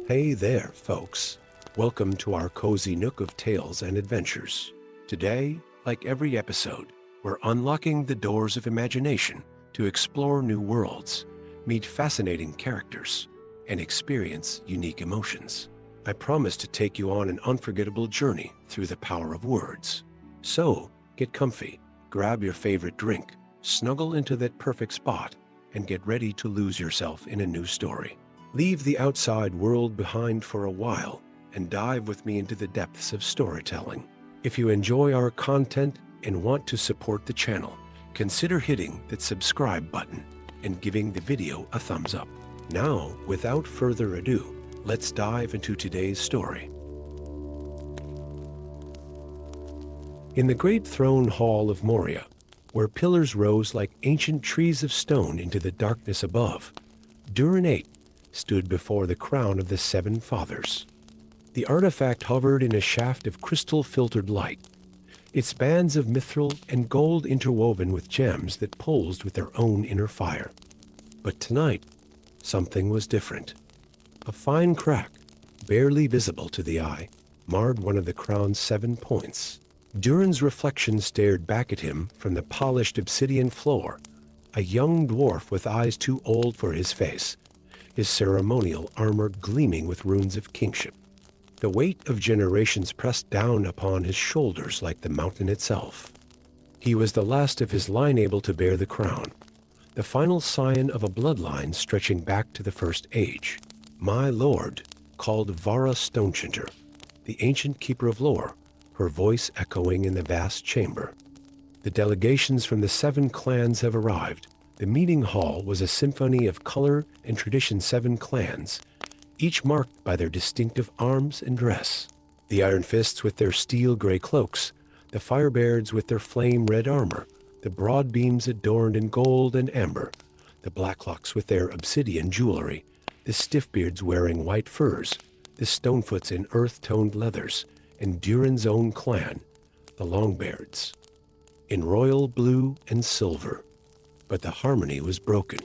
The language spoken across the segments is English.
Hey there, folks. Welcome to our cozy nook of tales and adventures. Today, like every episode, we're unlocking the doors of imagination to explore new worlds, meet fascinating characters, and experience unique emotions. I promise to take you on an unforgettable journey through the power of words. So, get comfy, grab your favorite drink, snuggle into that perfect spot, and get ready to lose yourself in a new story. Leave the outside world behind for a while and dive with me into the depths of storytelling. If you enjoy our content and want to support the channel, consider hitting that subscribe button and giving the video a thumbs up. Now, without further ado, let's dive into today's story. In the great throne hall of Moria, where pillars rose like ancient trees of stone into the darkness above, Durin VIII stood before the crown of the Seven Fathers. The artifact hovered in a shaft of crystal-filtered light, its bands of mithril and gold interwoven with gems that pulsed with their own inner fire. But tonight, something was different. A fine crack, barely visible to the eye, marred one of the crown's 7 points. Durin's reflection stared back at him from the polished obsidian floor, a young dwarf with eyes too old for his face, his ceremonial armor gleaming with runes of kingship. The weight of generations pressed down upon his shoulders like the mountain itself. He was the last of his line able to bear the crown, the final scion of a bloodline stretching back to the First Age. "My lord," called Vara Stonechinter, the ancient keeper of lore, her voice echoing in the vast chamber. The delegations from the 7 clans have arrived. The meeting hall was a symphony of color and tradition. 7 clans, each marked by their distinctive arms and dress. The Iron Fists with their steel-gray cloaks, the Firebeards with their flame-red armor, the Broadbeams adorned in gold and amber, the Blacklocks with their obsidian jewelry, the Stiffbeards wearing white furs, the Stonefoots in earth-toned leathers, and Durin's own clan, the Longbeards, in royal blue and silver. But the harmony was broken.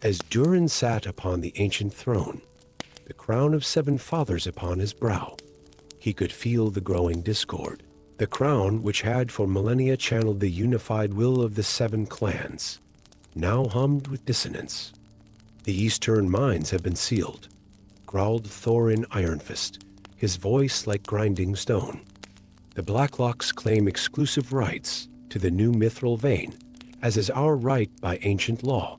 As Durin sat upon the ancient throne, the crown of 7 fathers upon his brow, he could feel the growing discord. The crown, which had for millennia channeled the unified will of the 7 clans, now hummed with dissonance. "The Eastern mines have been sealed," growled Thorin Ironfist, his voice like grinding stone. "The Blacklocks claim exclusive rights to the new mithril vein, as is our right by ancient law,"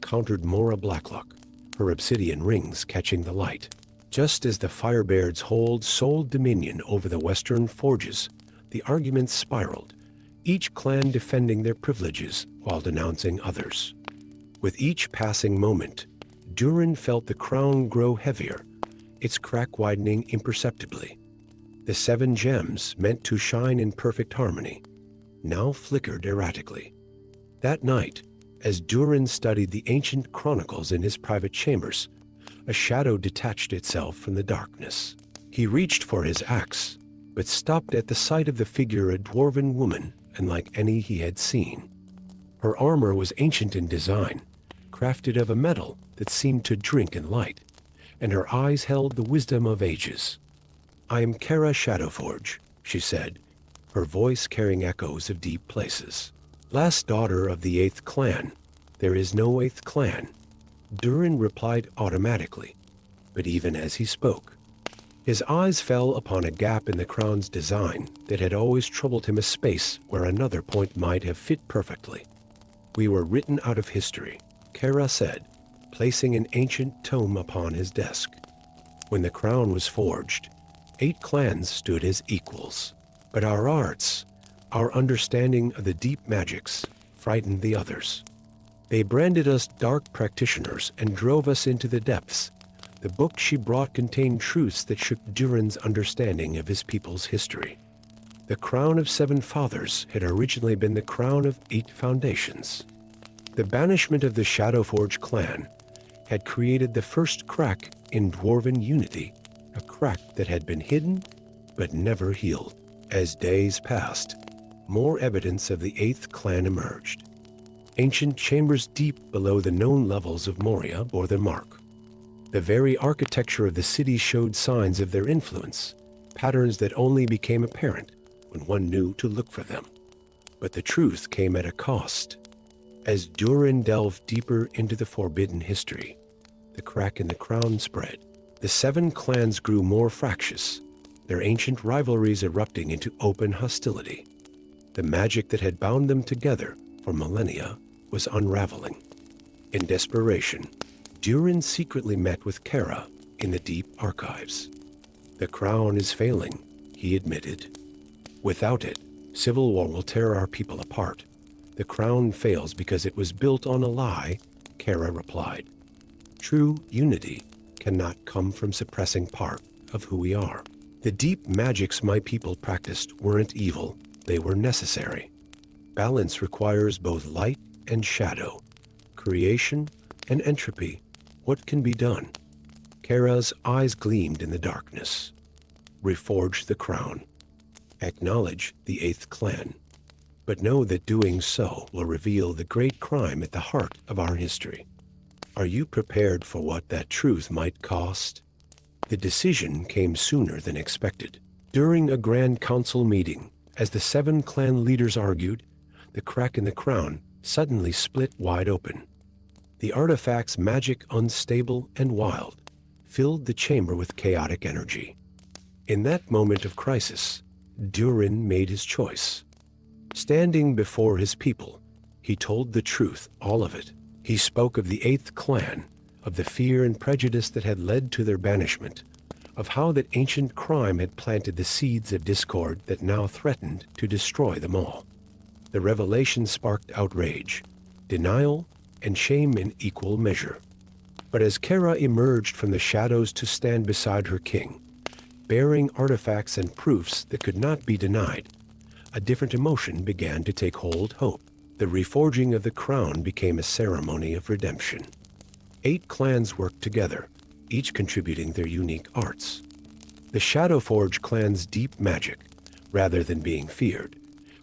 countered Moria Blacklock, her obsidian rings catching the light. Just as the Firebeards hold sole dominion over the western forges, the arguments spiraled, each clan defending their privileges while denouncing others. With each passing moment, Durin felt the crown grow heavier, its crack widening imperceptibly. The 7 gems, meant to shine in perfect harmony, now flickered erratically. That night, as Durin studied the ancient chronicles in his private chambers, a shadow detached itself from the darkness. He reached for his axe, but stopped at the sight of the figure a dwarven woman, unlike any he had seen. Her armor was ancient in design, crafted of a metal that seemed to drink in light, and her eyes held the wisdom of ages. "I am Kara Shadowforge," she said, her voice carrying echoes of deep places. "Last daughter of the 8th clan. There is no 8th clan," Durin replied automatically, but even as he spoke, his eyes fell upon a gap in the crown's design that had always troubled him, a space where another point might have fit perfectly. "We were written out of history," Kara said, placing an ancient tome upon his desk. "When the crown was forged, 8 clans stood as equals. But our arts, our understanding of the deep magics, frightened the others. They branded us dark practitioners and drove us into the depths." The book she brought contained truths that shook Durin's understanding of his people's history. The crown of 7 fathers had originally been the crown of 8 foundations. The banishment of the Shadowforge clan had created the first crack in Dwarven unity, a crack that had been hidden but never healed. As days passed, more evidence of the 8th clan emerged. Ancient chambers deep below the known levels of Moria bore their mark. The very architecture of the city showed signs of their influence, patterns that only became apparent when one knew to look for them. But the truth came at a cost. As Durin delved deeper into the forbidden history, the crack in the crown spread. The 7 clans grew more fractious, their ancient rivalries erupting into open hostility. The magic that had bound them together for millennia was unraveling. In desperation, Durin secretly met with Kara in the deep archives. "The crown is failing," he admitted. "Without it, civil war will tear our people apart. The crown fails because it was built on a lie," Kara replied. "True unity cannot come from suppressing part of who we are. The deep magics my people practiced weren't evil, they were necessary. Balance requires both light and shadow, creation and entropy. What can be done?" Kara's eyes gleamed in the darkness. "Reforge the crown. Acknowledge the 8th clan. But know that doing so will reveal the great crime at the heart of our history. Are you prepared for what that truth might cost?" The decision came sooner than expected. During a grand council meeting, as the 7 clan leaders argued, the crack in the crown suddenly split wide open. The artifact's magic, unstable and wild, filled the chamber with chaotic energy. In that moment of crisis, Durin made his choice. Standing before his people, he told the truth, all of it. He spoke of the 8th clan, of the fear and prejudice that had led to their banishment, of how that ancient crime had planted the seeds of discord that now threatened to destroy them all. The revelation sparked outrage, denial, and shame in equal measure. But as Kara emerged from the shadows to stand beside her king, bearing artifacts and proofs that could not be denied, a different emotion began to take hope. The reforging of the crown became a ceremony of redemption. 8 clans worked together, each contributing their unique arts. The Shadowforge clan's deep magic, rather than being feared,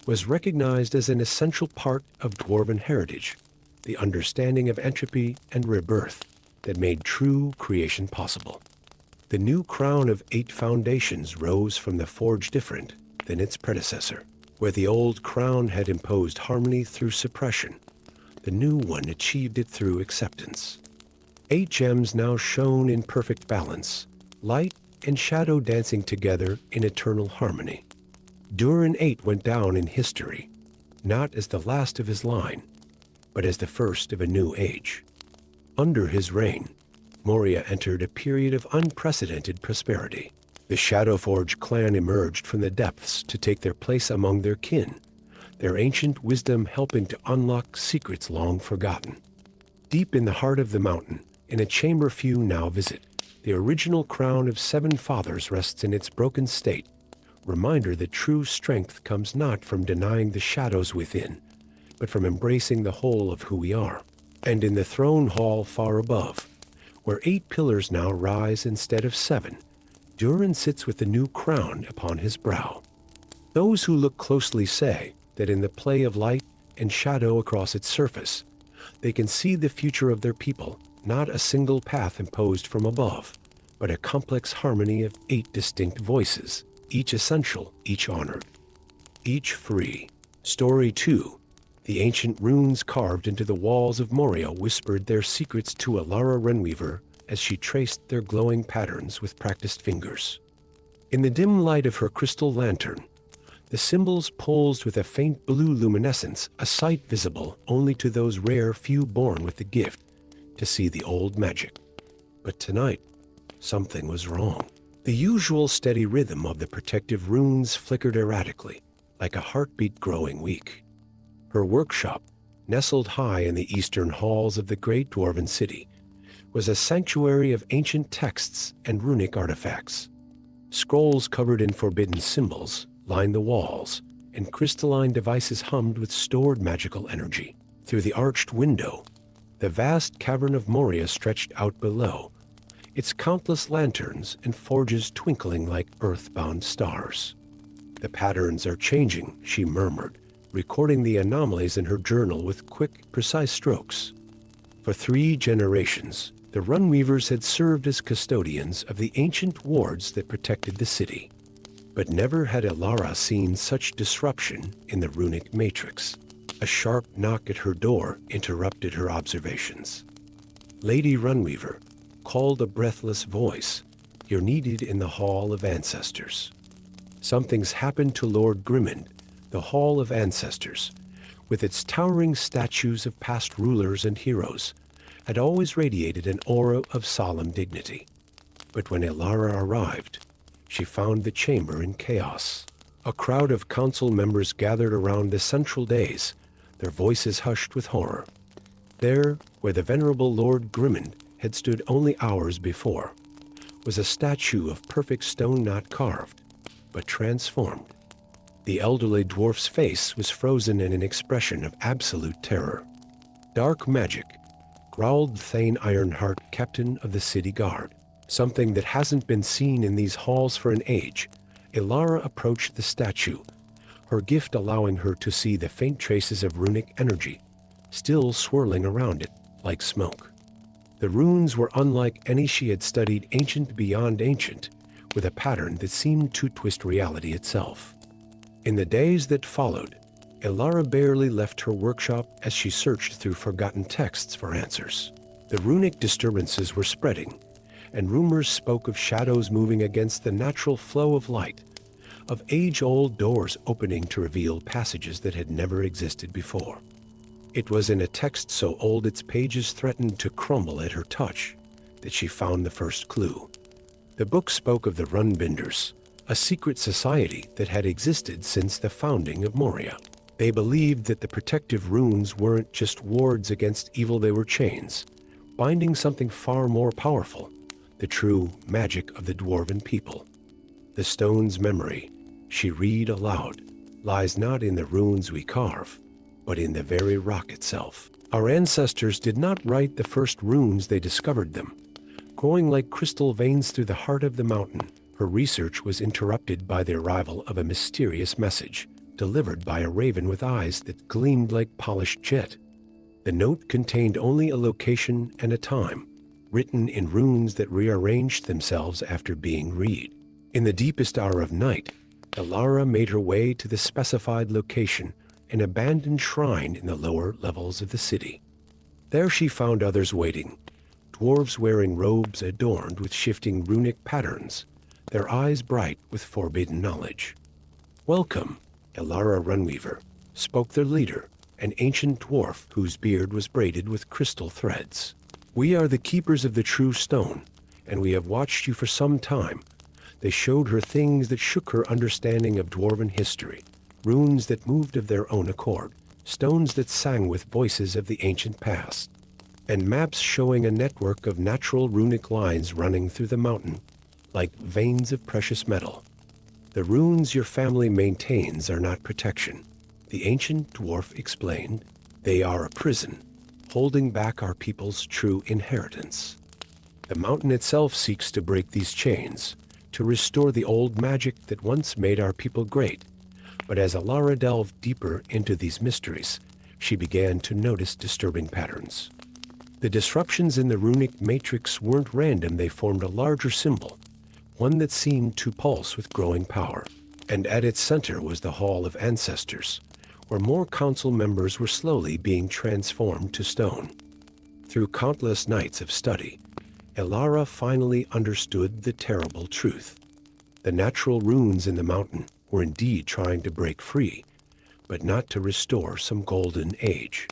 was recognized as an essential part of Dwarven heritage, the understanding of entropy and rebirth that made true creation possible. The new crown of 8 foundations rose from the forge different than its predecessor. Where the old crown had imposed harmony through suppression, the new one achieved it through acceptance. 8 gems now shone in perfect balance, light and shadow dancing together in eternal harmony. Durin 8 went down in history, not as the last of his line, but as the first of a new age. Under his reign, Moria entered a period of unprecedented prosperity. The Shadowforge clan emerged from the depths to take their place among their kin, their ancient wisdom helping to unlock secrets long forgotten. Deep in the heart of the mountain, in a chamber few now visit, the original crown of 7 fathers rests in its broken state, reminder that true strength comes not from denying the shadows within, but from embracing the whole of who we are. And in the throne hall far above, where 8 pillars now rise instead of 7, Durin sits with the new crown upon his brow. Those who look closely say that in the play of light and shadow across its surface, they can see the future of their people, not a single path imposed from above, but a complex harmony of 8 distinct voices, each essential, each honored, each free. Story 2. The ancient runes carved into the walls of Moria whispered their secrets to Alara Renweaver as she traced their glowing patterns with practiced fingers. In the dim light of her crystal lantern, the symbols pulsed with a faint blue luminescence, a sight visible only to those rare few born with the gift to see the old magic. But tonight, something was wrong. The usual steady rhythm of the protective runes flickered erratically, like a heartbeat growing weak. Her workshop, nestled high in the eastern halls of the great Dwarven city, was a sanctuary of ancient texts and runic artifacts. Scrolls covered in forbidden symbols lined the walls, and crystalline devices hummed with stored magical energy. Through the arched window, the vast cavern of Moria stretched out below, its countless lanterns and forges twinkling like earthbound stars. "The patterns are changing," she murmured, recording the anomalies in her journal with quick, precise strokes. For 3 generations, The Runweavers had served as custodians of the ancient wards that protected the city. But never had Elara seen such disruption in the runic matrix. A sharp knock at her door interrupted her observations. Lady Runweaver called a breathless voice. "You're needed in the Hall of Ancestors." Something's happened to Lord Grimmond, the Hall of Ancestors, with its towering statues of past rulers and heroes, had always radiated an aura of solemn dignity. But when Elara arrived, she found the chamber in chaos. A crowd of council members gathered around the central dais, their voices hushed with horror. There, where the venerable Lord Grimmond had stood only hours before, was a statue of perfect stone not carved, but transformed. The elderly dwarf's face was frozen in an expression of absolute terror. "Dark magic," growled Thane Ironheart, captain of the city guard. "Something that hasn't been seen in these halls for an age." Elara approached the statue, her gift allowing her to see the faint traces of runic energy, still swirling around it like smoke. The runes were unlike any she had studied, ancient beyond ancient, with a pattern that seemed to twist reality itself. In the days that followed, Elara barely left her workshop as she searched through forgotten texts for answers. The runic disturbances were spreading, and rumors spoke of shadows moving against the natural flow of light, of age-old doors opening to reveal passages that had never existed before. It was in a text so old its pages threatened to crumble at her touch that she found the first clue. The book spoke of the Runbinders, a secret society that had existed since the founding of Moria. They believed that the protective runes weren't just wards against evil, they were chains, binding something far more powerful, the true magic of the Dwarven people. "The stone's memory," she read aloud, "lies not in the runes we carve, but in the very rock itself. Our ancestors did not write the first runes, they discovered them, growing like crystal veins through the heart of the mountain." Her research was interrupted by the arrival of a mysterious message, delivered by a raven with eyes that gleamed like polished jet. The note contained only a location and a time, written in runes that rearranged themselves after being read. In the deepest hour of night, Elara made her way to the specified location, an abandoned shrine in the lower levels of the city. There she found others waiting, dwarves wearing robes adorned with shifting runic patterns, their eyes bright with forbidden knowledge. "Welcome, Elara Runweaver," spoke their leader, an ancient dwarf whose beard was braided with crystal threads. "We are the keepers of the true stone, and we have watched you for some time." They showed her things that shook her understanding of Dwarven history, runes that moved of their own accord, stones that sang with voices of the ancient past, and maps showing a network of natural runic lines running through the mountain like veins of precious metal. "The runes your family maintains are not protection," the ancient dwarf explained. "They are a prison, holding back our people's true inheritance. The mountain itself seeks to break these chains, to restore the old magic that once made our people great." But as Elara delved deeper into these mysteries, she began to notice disturbing patterns. The disruptions in the runic matrix weren't random, they formed a larger symbol, one that seemed to pulse with growing power. And at its center was the Hall of Ancestors, where more council members were slowly being transformed to stone. Through countless nights of study, Elara finally understood the terrible truth. The natural runes in the mountain were indeed trying to break free, but not to restore some golden age.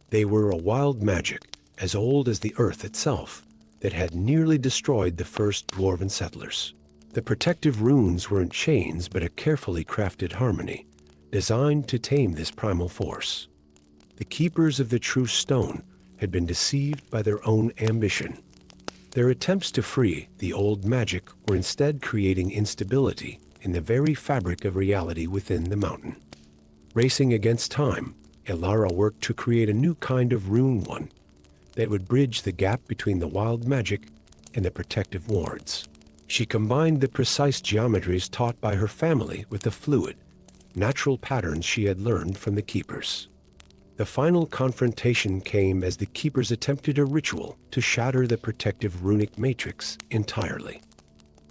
They were a wild magic, as old as the earth itself, that had nearly destroyed the first Dwarven settlers. The protective runes weren't chains, but a carefully crafted harmony, designed to tame this primal force. The keepers of the true stone had been deceived by their own ambition. Their attempts to free the old magic were instead creating instability in the very fabric of reality within the mountain. Racing against time, Elara worked to create a new kind of rune, one that would bridge the gap between the wild magic and the protective wards. She combined the precise geometries taught by her family with the fluid, natural patterns she had learned from the keepers. The final confrontation came as the keepers attempted a ritual to shatter the protective runic matrix entirely.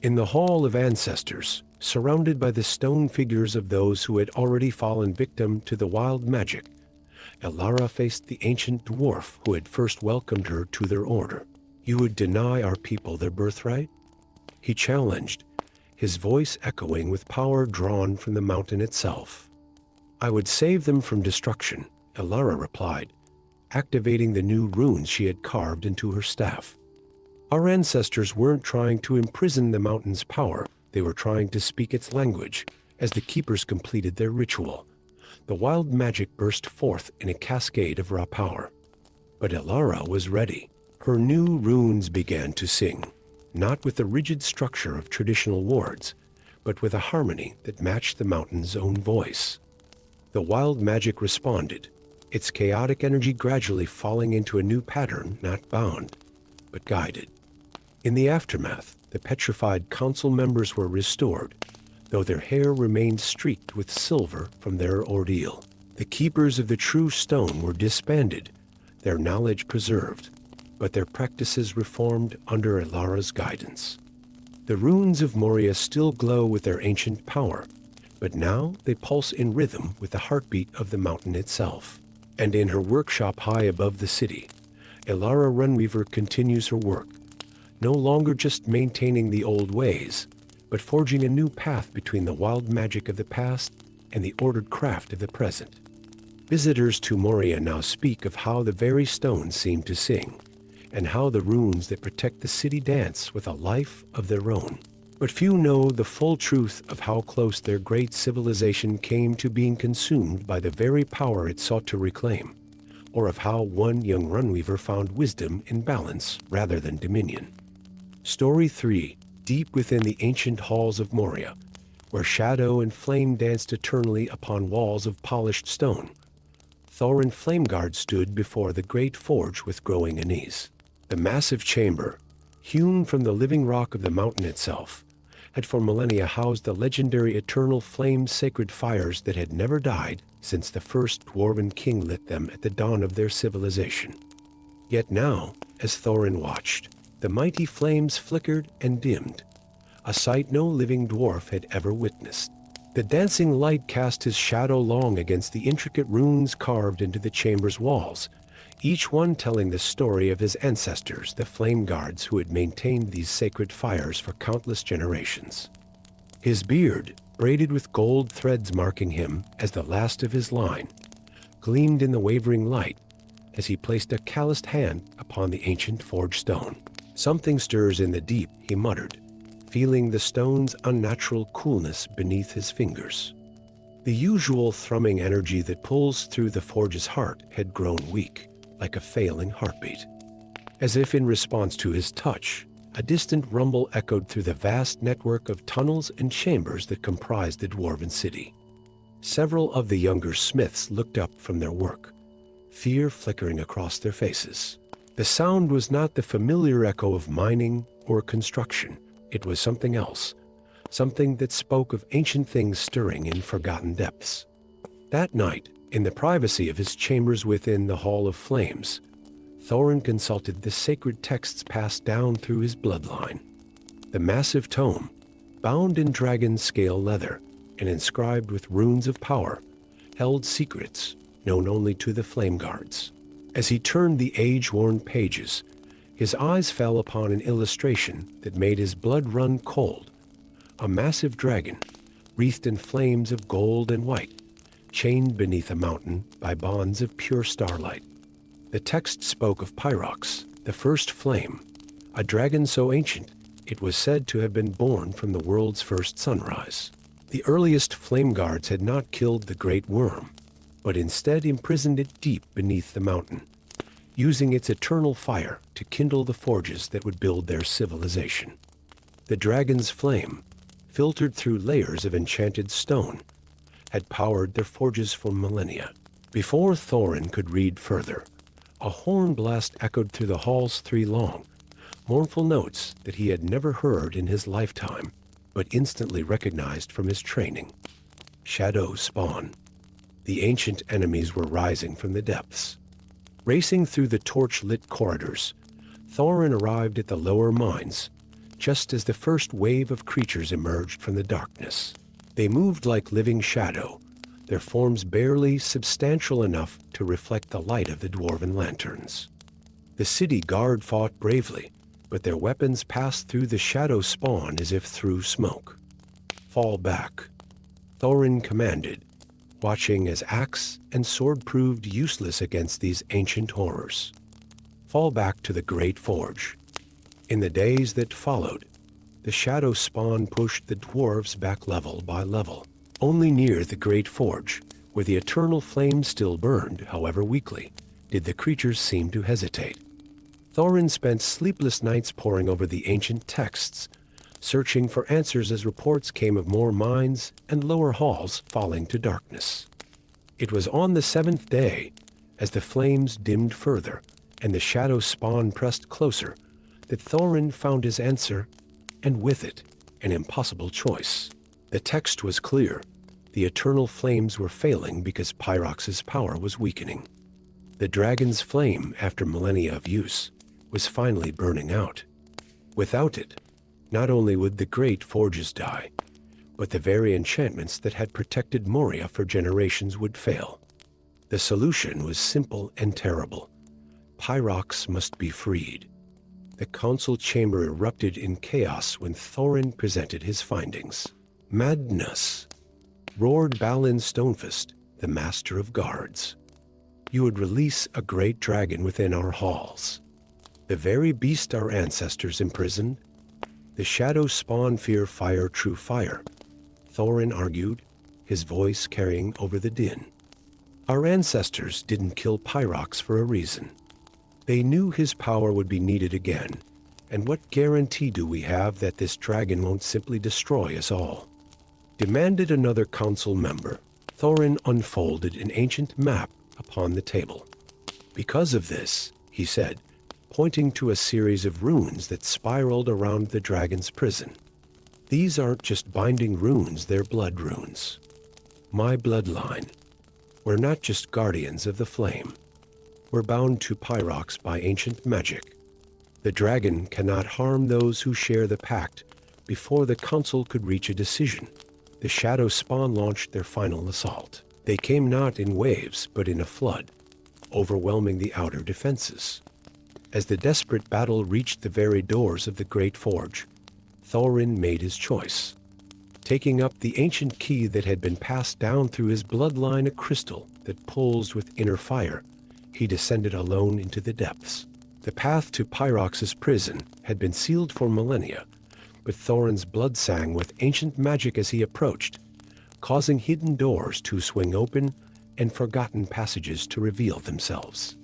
In the Hall of Ancestors, surrounded by the stone figures of those who had already fallen victim to the wild magic, Elara faced the ancient dwarf who had first welcomed her to their order. "You would deny our people their birthright?" he challenged, his voice echoing with power drawn from the mountain itself. "I would save them from destruction," Elara replied, activating the new runes she had carved into her staff. "Our ancestors weren't trying to imprison the mountain's power, they were trying to speak its language." As the keepers completed their ritual, the wild magic burst forth in a cascade of raw power. But Elara was ready. Her new runes began to sing, not with the rigid structure of traditional wards, but with a harmony that matched the mountain's own voice. The wild magic responded, its chaotic energy gradually falling into a new pattern not bound, but guided. In the aftermath, the petrified council members were restored, though their hair remained streaked with silver from their ordeal. The keepers of the true stone were disbanded, their knowledge preserved, but their practices reformed under Elara's guidance. The runes of Moria still glow with their ancient power, but now they pulse in rhythm with the heartbeat of the mountain itself. And in her workshop high above the city, Elara Runweaver continues her work, no longer just maintaining the old ways, but forging a new path between the wild magic of the past and the ordered craft of the present. Visitors to Moria now speak of how the very stones seem to sing, and how the runes that protect the city dance with a life of their own. But few know the full truth of how close their great civilization came to being consumed by the very power it sought to reclaim, or of how one young Runweaver found wisdom in balance rather than dominion. Story 3, deep within the ancient halls of Moria, where shadow and flame danced eternally upon walls of polished stone, Thorin Flameguard stood before the great forge with growing unease. The massive chamber, hewn from the living rock of the mountain itself, had for millennia housed the legendary eternal flame-sacred fires that had never died since the first Dwarven king lit them at the dawn of their civilization. Yet now, as Thorin watched, the mighty flames flickered and dimmed, a sight no living dwarf had ever witnessed. The dancing light cast his shadow long against the intricate runes carved into the chamber's walls, each one telling the story of his ancestors, the flame guards who had maintained these sacred fires for countless generations. His beard, braided with gold threads marking him as the last of his line, gleamed in the wavering light as he placed a calloused hand upon the ancient forged stone. "Something stirs in the deep," he muttered, feeling the stone's unnatural coolness beneath his fingers. The usual thrumming energy that pulls through the forge's heart had grown weak, like a failing heartbeat. As if in response to his touch, a distant rumble echoed through the vast network of tunnels and chambers that comprised the Dwarven city. Several of the younger smiths looked up from their work, fear flickering across their faces. The sound was not the familiar echo of mining or construction. It was something else, something that spoke of ancient things stirring in forgotten depths. That night, in the privacy of his chambers within the Hall of Flames, Thorin consulted the sacred texts passed down through his bloodline. The massive tome, bound in dragon scale leather and inscribed with runes of power, held secrets known only to the Flame Guards. As he turned the age-worn pages, his eyes fell upon an illustration that made his blood run cold. A massive dragon, wreathed in flames of gold and white, chained beneath a mountain by bonds of pure starlight. The text spoke of Pyrox, the first flame, a dragon so ancient it was said to have been born from the world's first sunrise. The earliest flame guards had not killed the great worm, but instead imprisoned it deep beneath the mountain, using its eternal fire to kindle the forges that would build their civilization. The dragon's flame, filtered through layers of enchanted stone, had powered their forges for millennia. Before Thorin could read further, a horn blast echoed through the hall's 3 long, mournful notes that he had never heard in his lifetime, but instantly recognized from his training. Shadow Spawn. The ancient enemies were rising from the depths. Racing through the torch-lit corridors, Thorin arrived at the lower mines, just as the first wave of creatures emerged from the darkness. They moved like living shadow, their forms barely substantial enough to reflect the light of the dwarven lanterns. The city guard fought bravely, but their weapons passed through the shadow spawn as if through smoke. "Fall back," Thorin commanded, watching as axe and sword proved useless against these ancient horrors. "Fall back to the Great Forge." In the days that followed, the shadow spawn pushed the dwarves back level by level. Only near the Great Forge, where the eternal flame still burned, however weakly, did the creatures seem to hesitate. Thorin spent sleepless nights poring over the ancient texts, searching for answers as reports came of more mines and lower halls falling to darkness. It was on the seventh day, as the flames dimmed further and the shadow spawn pressed closer, that Thorin found his answer, and with it, an impossible choice. The text was clear. The eternal flames were failing because Pyrox's power was weakening. The dragon's flame, after millennia of use, was finally burning out. Without it, not only would the great forges die, but the very enchantments that had protected Moria for generations would fail. The solution was simple and terrible. Pyrox must be freed. The council chamber erupted in chaos when Thorin presented his findings. "Madness," roared Balin Stonefist, the master of guards. "You would release a great dragon within our halls. The very beast our ancestors imprisoned? The shadow spawn fear fire true fire," Thorin argued, his voice carrying over the din. "Our ancestors didn't kill Pyrox for a reason. They knew his power would be needed again, and what guarantee do we have that this dragon won't simply destroy us all?" Demanded another council member. Thorin unfolded an ancient map upon the table. "Because of this," he said, pointing to a series of runes that spiraled around the dragon's prison. "These aren't just binding runes, they're blood runes. My bloodline. We're not just guardians of the flame. We're bound to Pyrox by ancient magic. The dragon cannot harm those who share the pact." Before the council could reach a decision, the shadow spawn launched their final assault. They came not in waves, but in a flood, overwhelming the outer defenses. As the desperate battle reached the very doors of the Great Forge, Thorin made his choice. Taking up the ancient key that had been passed down through his bloodline, a crystal that pulsed with inner fire, he descended alone into the depths. The path to Pyrox's prison had been sealed for millennia, but Thorin's blood sang with ancient magic as he approached, causing hidden doors to swing open and forgotten passages to reveal themselves.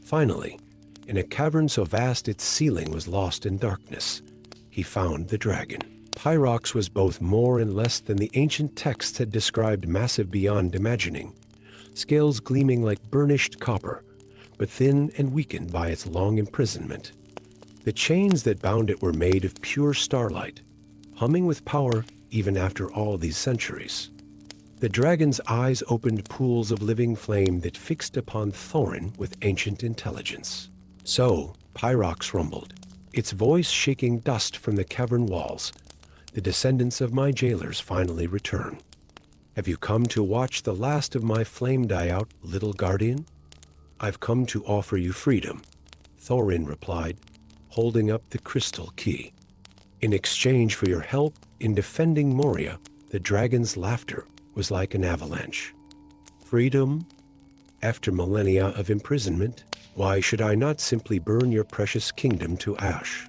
Finally, in a cavern so vast its ceiling was lost in darkness, he found the dragon. Pyrox was both more and less than the ancient texts had described, massive beyond imagining, scales gleaming like burnished copper, but thin and weakened by its long imprisonment. The chains that bound it were made of pure starlight, humming with power even after all these centuries. The dragon's eyes opened pools of living flame that fixed upon Thorin with ancient intelligence. "So," Pyrox rumbled, its voice shaking dust from the cavern walls, "the descendants of my jailers finally return. Have you come to watch the last of my flame die out, little guardian?" "I've come to offer you freedom," Thorin replied, holding up the crystal key. "In exchange for your help in defending Moria," the dragon's laughter was like an avalanche. "Freedom? After millennia of imprisonment? Why should I not simply burn your precious kingdom to ash?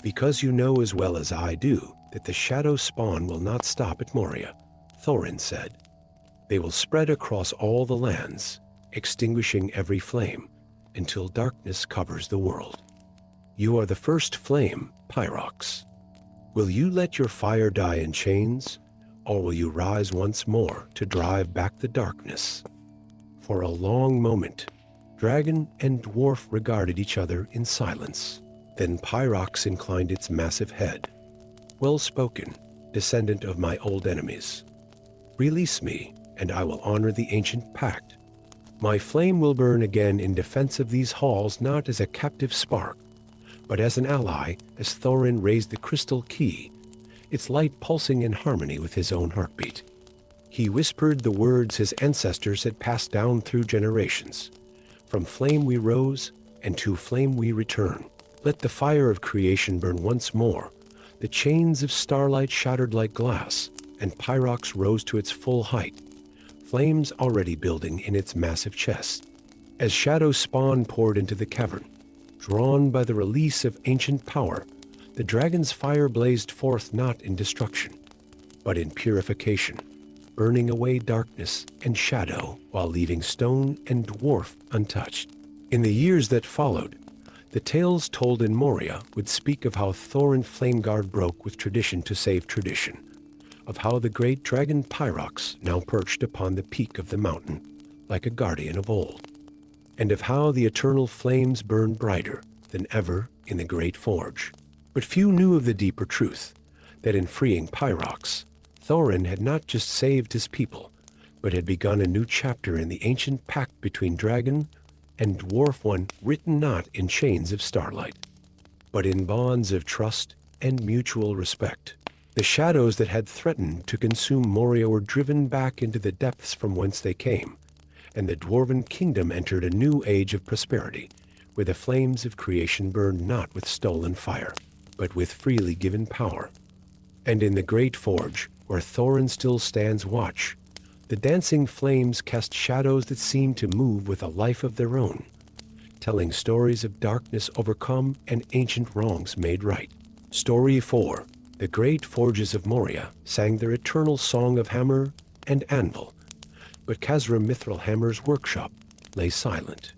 Because you know as well as I do that the shadow spawn will not stop at Moria," Thorin said. "They will spread across all the lands, extinguishing every flame until darkness covers the world. You are the first flame, Pyrox. Will you let your fire die in chains, or will you rise once more to drive back the darkness?" For a long moment, dragon and dwarf regarded each other in silence. Then Pyrox inclined its massive head. "Well spoken, descendant of my old enemies. Release me, and I will honor the ancient pact. My flame will burn again in defense of these halls, not as a captive spark, but as an ally, as Thorin raised the crystal key, its light pulsing in harmony with his own heartbeat. He whispered the words his ancestors had passed down through generations. From flame we rose, and to flame we return. Let the fire of creation burn once more. The chains of starlight shattered like glass, and Pyrox rose to its full height, flames already building in its massive chest. As shadow spawn poured into the cavern, drawn by the release of ancient power, the dragon's fire blazed forth not in destruction, but in purification, burning away darkness and shadow while leaving stone and dwarf untouched. In the years that followed, the tales told in Moria would speak of how Thorin Flameguard broke with tradition to save tradition, of how the great dragon Pyrox now perched upon the peak of the mountain like a guardian of old, and of how the eternal flames burned brighter than ever in the great forge. But few knew of the deeper truth, that in freeing Pyrox, Thorin had not just saved his people, but had begun a new chapter in the ancient pact between dragon and dwarf, one written not in chains of starlight, but in bonds of trust and mutual respect. The shadows that had threatened to consume Moria were driven back into the depths from whence they came, and the Dwarven kingdom entered a new age of prosperity, where the flames of creation burned not with stolen fire, but with freely given power. And in the great forge, where Thorin still stands watch, the dancing flames cast shadows that seemed to move with a life of their own, telling stories of darkness overcome and ancient wrongs made right. Story 4. The great forges of Moria sang their eternal song of hammer and anvil, but Khazra Mithril workshop lay silent.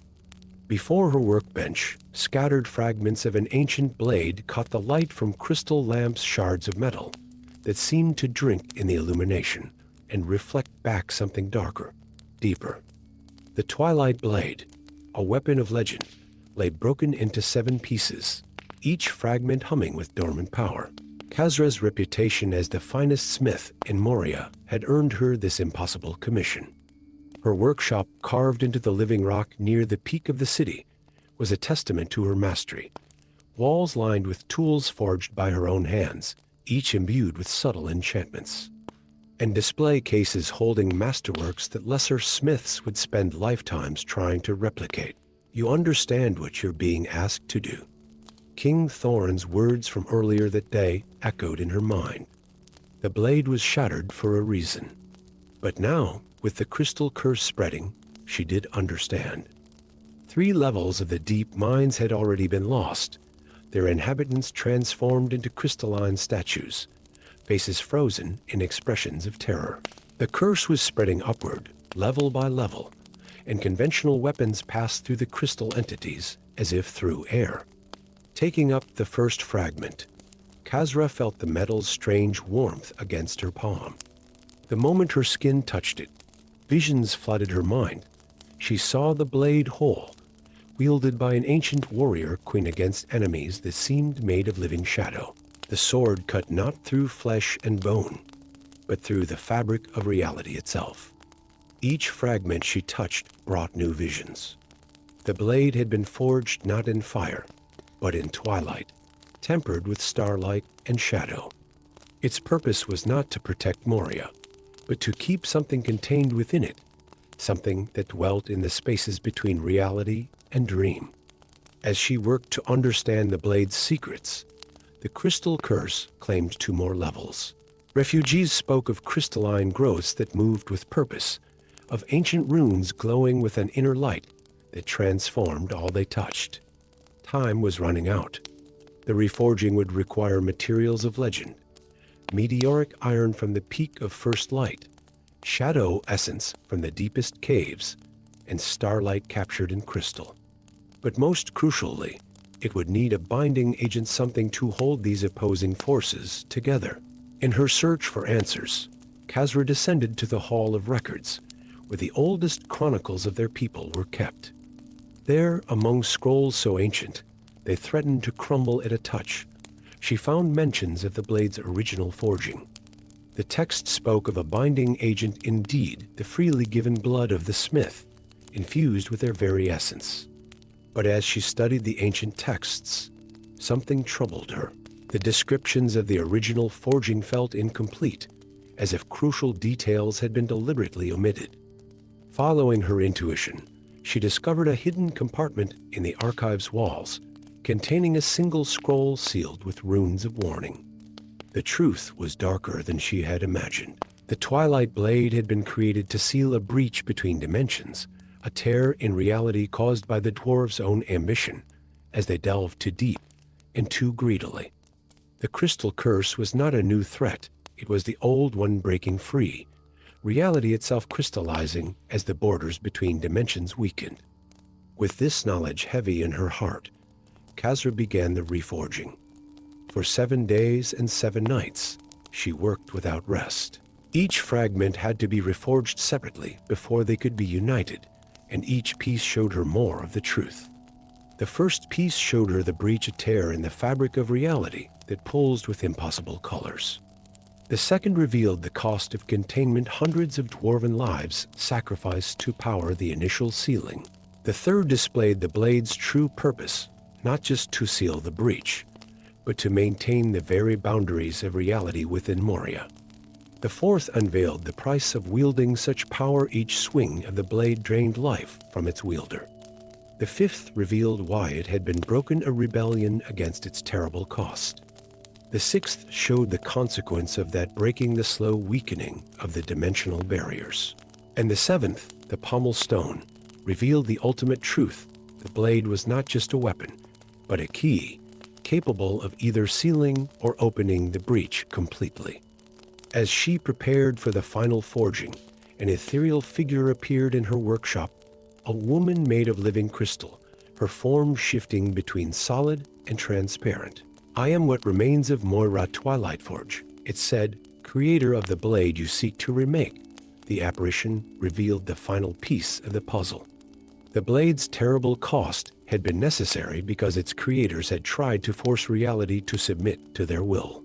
Before her workbench, scattered fragments of an ancient blade caught the light from crystal lamps, shards of metal that seemed to drink in the illumination and reflect back something darker, deeper. The twilight blade, a weapon of legend, lay broken into 7 pieces, each fragment humming with dormant power. Khazra's reputation as the finest smith in Moria had earned her this impossible commission. Her workshop, carved into the living rock near the peak of the city, was a testament to her mastery. Walls lined with tools forged by her own hands, each imbued with subtle enchantments, and display cases holding masterworks that lesser smiths would spend lifetimes trying to replicate. You understand what you're being asked to do. King Thorin's words from earlier that day echoed in her mind. The blade was shattered for a reason. But now, with the crystal curse spreading, she did understand. 3 levels of the deep mines had already been lost, their inhabitants transformed into crystalline statues, faces frozen in expressions of terror. The curse was spreading upward, level by level, and conventional weapons passed through the crystal entities as if through air. Taking up the first fragment, Khazra felt the metal's strange warmth against her palm. The moment her skin touched it, visions flooded her mind. She saw the blade whole, wielded by an ancient warrior queen against enemies that seemed made of living shadow. The sword cut not through flesh and bone, but through the fabric of reality itself. Each fragment she touched brought new visions. The blade had been forged not in fire, but in twilight, tempered with starlight and shadow. Its purpose was not to protect Moria, but to keep something contained within it, something that dwelt in the spaces between reality and dream. As she worked to understand the blade's secrets, the crystal curse claimed 2 more levels. Refugees spoke of crystalline growths that moved with purpose, of ancient runes glowing with an inner light that transformed all they touched. Time was running out. The reforging would require materials of legend, meteoric iron from the peak of first light, shadow essence from the deepest caves, and starlight captured in crystal. But most crucially, it would need a binding agent, something to hold these opposing forces together. In her search for answers, Khazra descended to the Hall of Records, where the oldest chronicles of their people were kept. There, among scrolls so ancient, they threatened to crumble at a touch, she found mentions of the blade's original forging. The text spoke of a binding agent indeed, the freely given blood of the smith, infused with their very essence. But as she studied the ancient texts, something troubled her. The descriptions of the original forging felt incomplete, as if crucial details had been deliberately omitted. Following her intuition, she discovered a hidden compartment in the archive's walls, containing a single scroll sealed with runes of warning. The truth was darker than she had imagined. The Twilight Blade had been created to seal a breach between dimensions, a tear in reality caused by the dwarves' own ambition, as they delved too deep and too greedily. The crystal curse was not a new threat, it was the old one breaking free, reality itself crystallizing as the borders between dimensions weakened. With this knowledge heavy in her heart, Khazra began the reforging. For 7 days and 7 nights, she worked without rest. Each fragment had to be reforged separately before they could be united, and each piece showed her more of the truth. The first piece showed her the breach, a tear in the fabric of reality that pulsed with impossible colors. The second revealed the cost of containment, hundreds of dwarven lives sacrificed to power the initial sealing. The third displayed the blade's true purpose, not just to seal the breach, but to maintain the very boundaries of reality within Moria. The fourth unveiled the price of wielding such power. Each swing of the blade drained life from its wielder. The fifth revealed why it had been broken, a rebellion against its terrible cost. The sixth showed the consequence of that breaking, the slow weakening of the dimensional barriers. And the seventh, the pommel stone, revealed the ultimate truth. The blade was not just a weapon, but a key, capable of either sealing or opening the breach completely. As she prepared for the final forging, an ethereal figure appeared in her workshop, a woman made of living crystal, her form shifting between solid and transparent. "I am what remains of Moira Twilightforge," it said, "creator of the blade you seek to remake." The apparition revealed the final piece of the puzzle. The blade's terrible cost had been necessary because its creators had tried to force reality to submit to their will.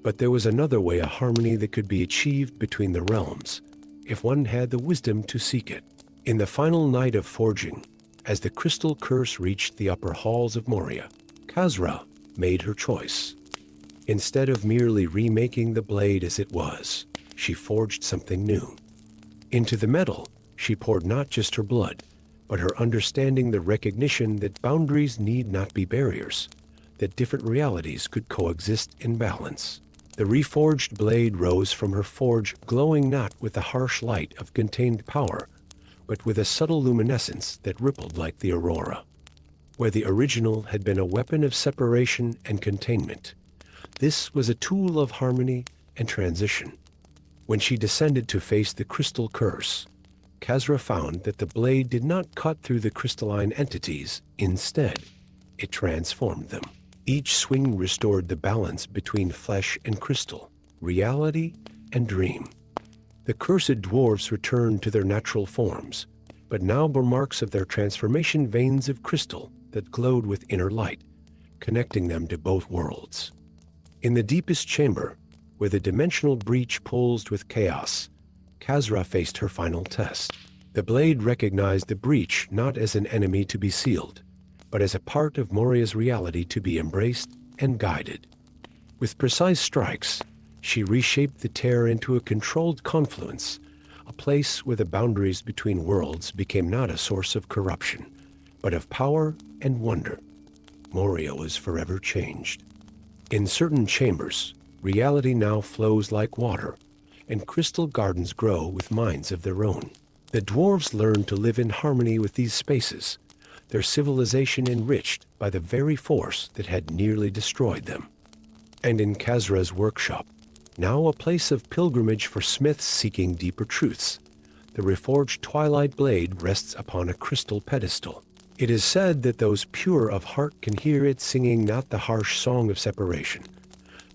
But there was another way, a harmony that could be achieved between the realms, if one had the wisdom to seek it. In the final night of forging, as the crystal curse reached the upper halls of Moria, Khazra made her choice. Instead of merely remaking the blade as it was, she forged something new. Into the metal, she poured not just her blood, but her understanding, the recognition that boundaries need not be barriers, that different realities could coexist in balance. The reforged blade rose from her forge, glowing not with the harsh light of contained power, but with a subtle luminescence that rippled like the aurora. Where the original had been a weapon of separation and containment, this was a tool of harmony and transition. When she descended to face the crystal curse, Khazra found that the blade did not cut through the crystalline entities. Instead, it transformed them. Each swing restored the balance between flesh and crystal, reality and dream. The cursed dwarves returned to their natural forms, but now bore marks of their transformation, veins of crystal that glowed with inner light, connecting them to both worlds. In the deepest chamber, where the dimensional breach pulsed with chaos, Khazra faced her final test. The blade recognized the breach not as an enemy to be sealed, but as a part of Moria's reality to be embraced and guided. With precise strikes, she reshaped the tear into a controlled confluence, a place where the boundaries between worlds became not a source of corruption, but of power and wonder. Moria was forever changed. In certain chambers, reality now flows like water, and crystal gardens grow with minds of their own. The dwarves learned to live in harmony with these spaces, their civilization enriched by the very force that had nearly destroyed them. And in Khazra's workshop, now a place of pilgrimage for smiths seeking deeper truths, the reforged Twilight Blade rests upon a crystal pedestal. It is said that those pure of heart can hear it singing not the harsh song of separation,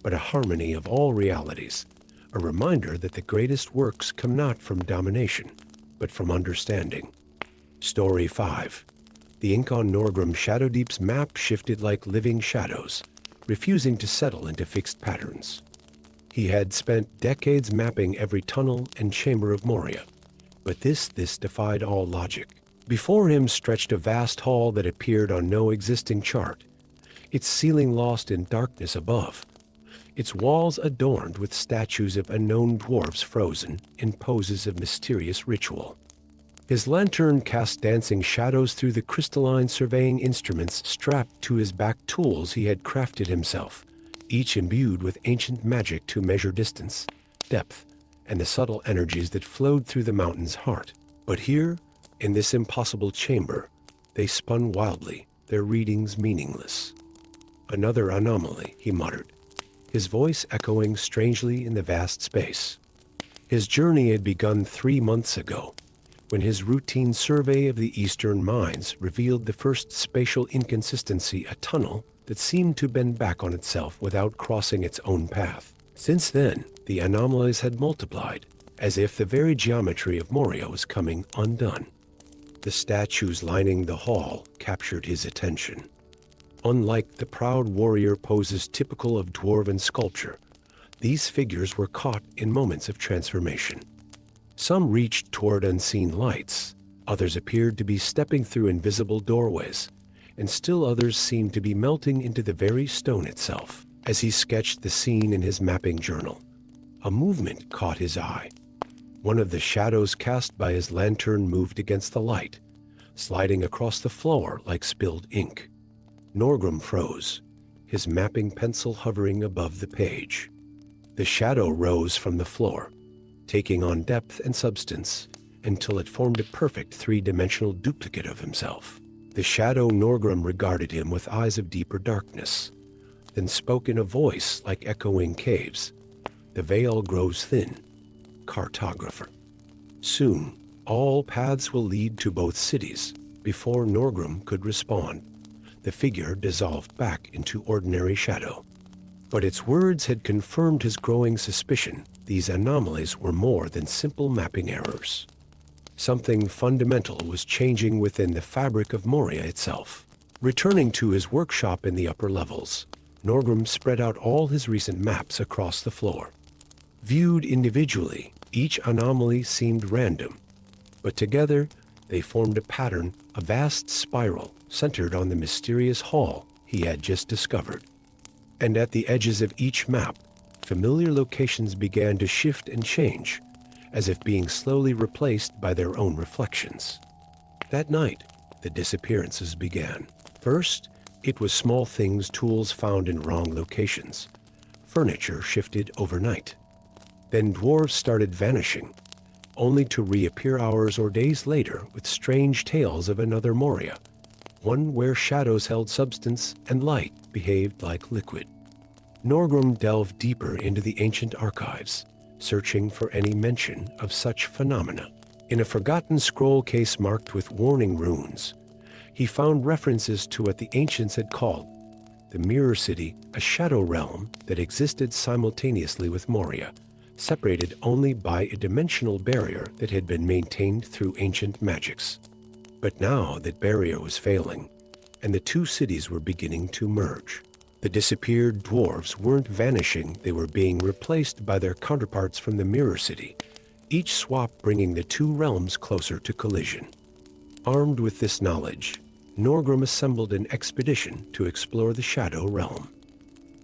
but a harmony of all realities, a reminder that the greatest works come not from domination, but from understanding. Story 5. The ink on Norgrim Shadowdeep's map shifted like living shadows, refusing to settle into fixed patterns. He had spent decades mapping every tunnel and chamber of Moria, but this defied all logic. Before him stretched a vast hall that appeared on no existing chart, its ceiling lost in darkness above, its walls adorned with statues of unknown dwarves frozen in poses of mysterious ritual. His lantern cast dancing shadows through the crystalline surveying instruments strapped to his back, tools he had crafted himself, each imbued with ancient magic to measure distance, depth, and the subtle energies that flowed through the mountain's heart. But here, in this impossible chamber, they spun wildly, their readings meaningless. "Another anomaly," he muttered, his voice echoing strangely in the vast space. His journey had begun 3 months ago, when his routine survey of the eastern mines revealed the first spatial inconsistency, a tunnel that seemed to bend back on itself without crossing its own path. Since then, the anomalies had multiplied, as if the very geometry of Moria was coming undone. The statues lining the hall captured his attention. Unlike the proud warrior poses typical of Dwarven sculpture, these figures were caught in moments of transformation. Some reached toward unseen lights, others appeared to be stepping through invisible doorways, and still others seemed to be melting into the very stone itself. As he sketched the scene in his mapping journal, a movement caught his eye. One of the shadows cast by his lantern moved against the light, sliding across the floor like spilled ink. Norgrim froze, his mapping pencil hovering above the page. The shadow rose from the floor, taking on depth and substance until it formed a perfect three-dimensional duplicate of himself. The shadow Norgrim regarded him with eyes of deeper darkness, then spoke in a voice like echoing caves. "The veil grows thin, cartographer. Soon, all paths will lead to both cities." Before Norgrim could respond, the figure dissolved back into ordinary shadow. But its words had confirmed his growing suspicion. These anomalies were more than simple mapping errors. Something fundamental was changing within the fabric of Moria itself. Returning to his workshop in the upper levels, Norgrim spread out all his recent maps across the floor. Viewed individually, each anomaly seemed random, but together they formed a pattern, a vast spiral centered on the mysterious hall he had just discovered. And at the edges of each map, familiar locations began to shift and change, as if being slowly replaced by their own reflections. That night, the disappearances began. First, it was small things, tools found in wrong locations. Furniture shifted overnight. Then dwarves started vanishing, only to reappear hours or days later with strange tales of another Moria, one where shadows held substance and light behaved like liquid. Norgrim delved deeper into the ancient archives, searching for any mention of such phenomena. In a forgotten scroll case marked with warning runes, he found references to what the ancients had called the Mirror City, a shadow realm that existed simultaneously with Moria, separated only by a dimensional barrier that had been maintained through ancient magics. But now that barrier was failing, and the two cities were beginning to merge. The disappeared dwarves weren't vanishing, they were being replaced by their counterparts from the Mirror City, each swap bringing the two realms closer to collision. Armed with this knowledge, Norgrim assembled an expedition to explore the Shadow Realm.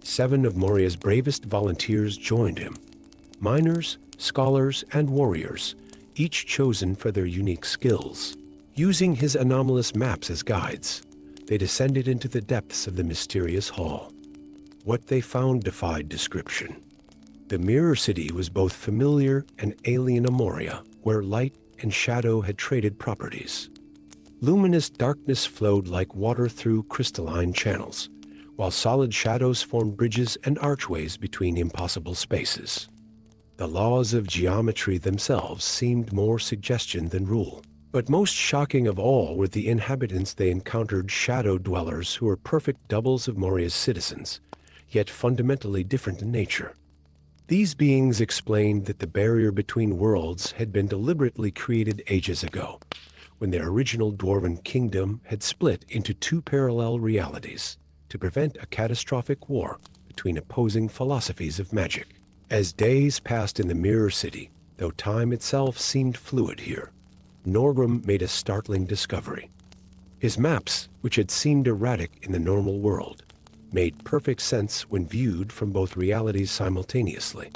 7 of Moria's bravest volunteers joined him. Miners, scholars, and warriors, each chosen for their unique skills. Using his anomalous maps as guides, they descended into the depths of the mysterious hall. What they found defied description. The Mirror City was both familiar and alien to Moria, where light and shadow had traded properties. Luminous darkness flowed like water through crystalline channels, while solid shadows formed bridges and archways between impossible spaces. The laws of geometry themselves seemed more suggestion than rule. But most shocking of all were the inhabitants they encountered, shadow dwellers who were perfect doubles of Moria's citizens, yet fundamentally different in nature. These beings explained that the barrier between worlds had been deliberately created ages ago, when their original Dwarven kingdom had split into 2 parallel realities to prevent a catastrophic war between opposing philosophies of magic. As days passed in the Mirror City, though time itself seemed fluid here, Norgrim made a startling discovery. His maps, which had seemed erratic in the normal world, made perfect sense when viewed from both realities simultaneously.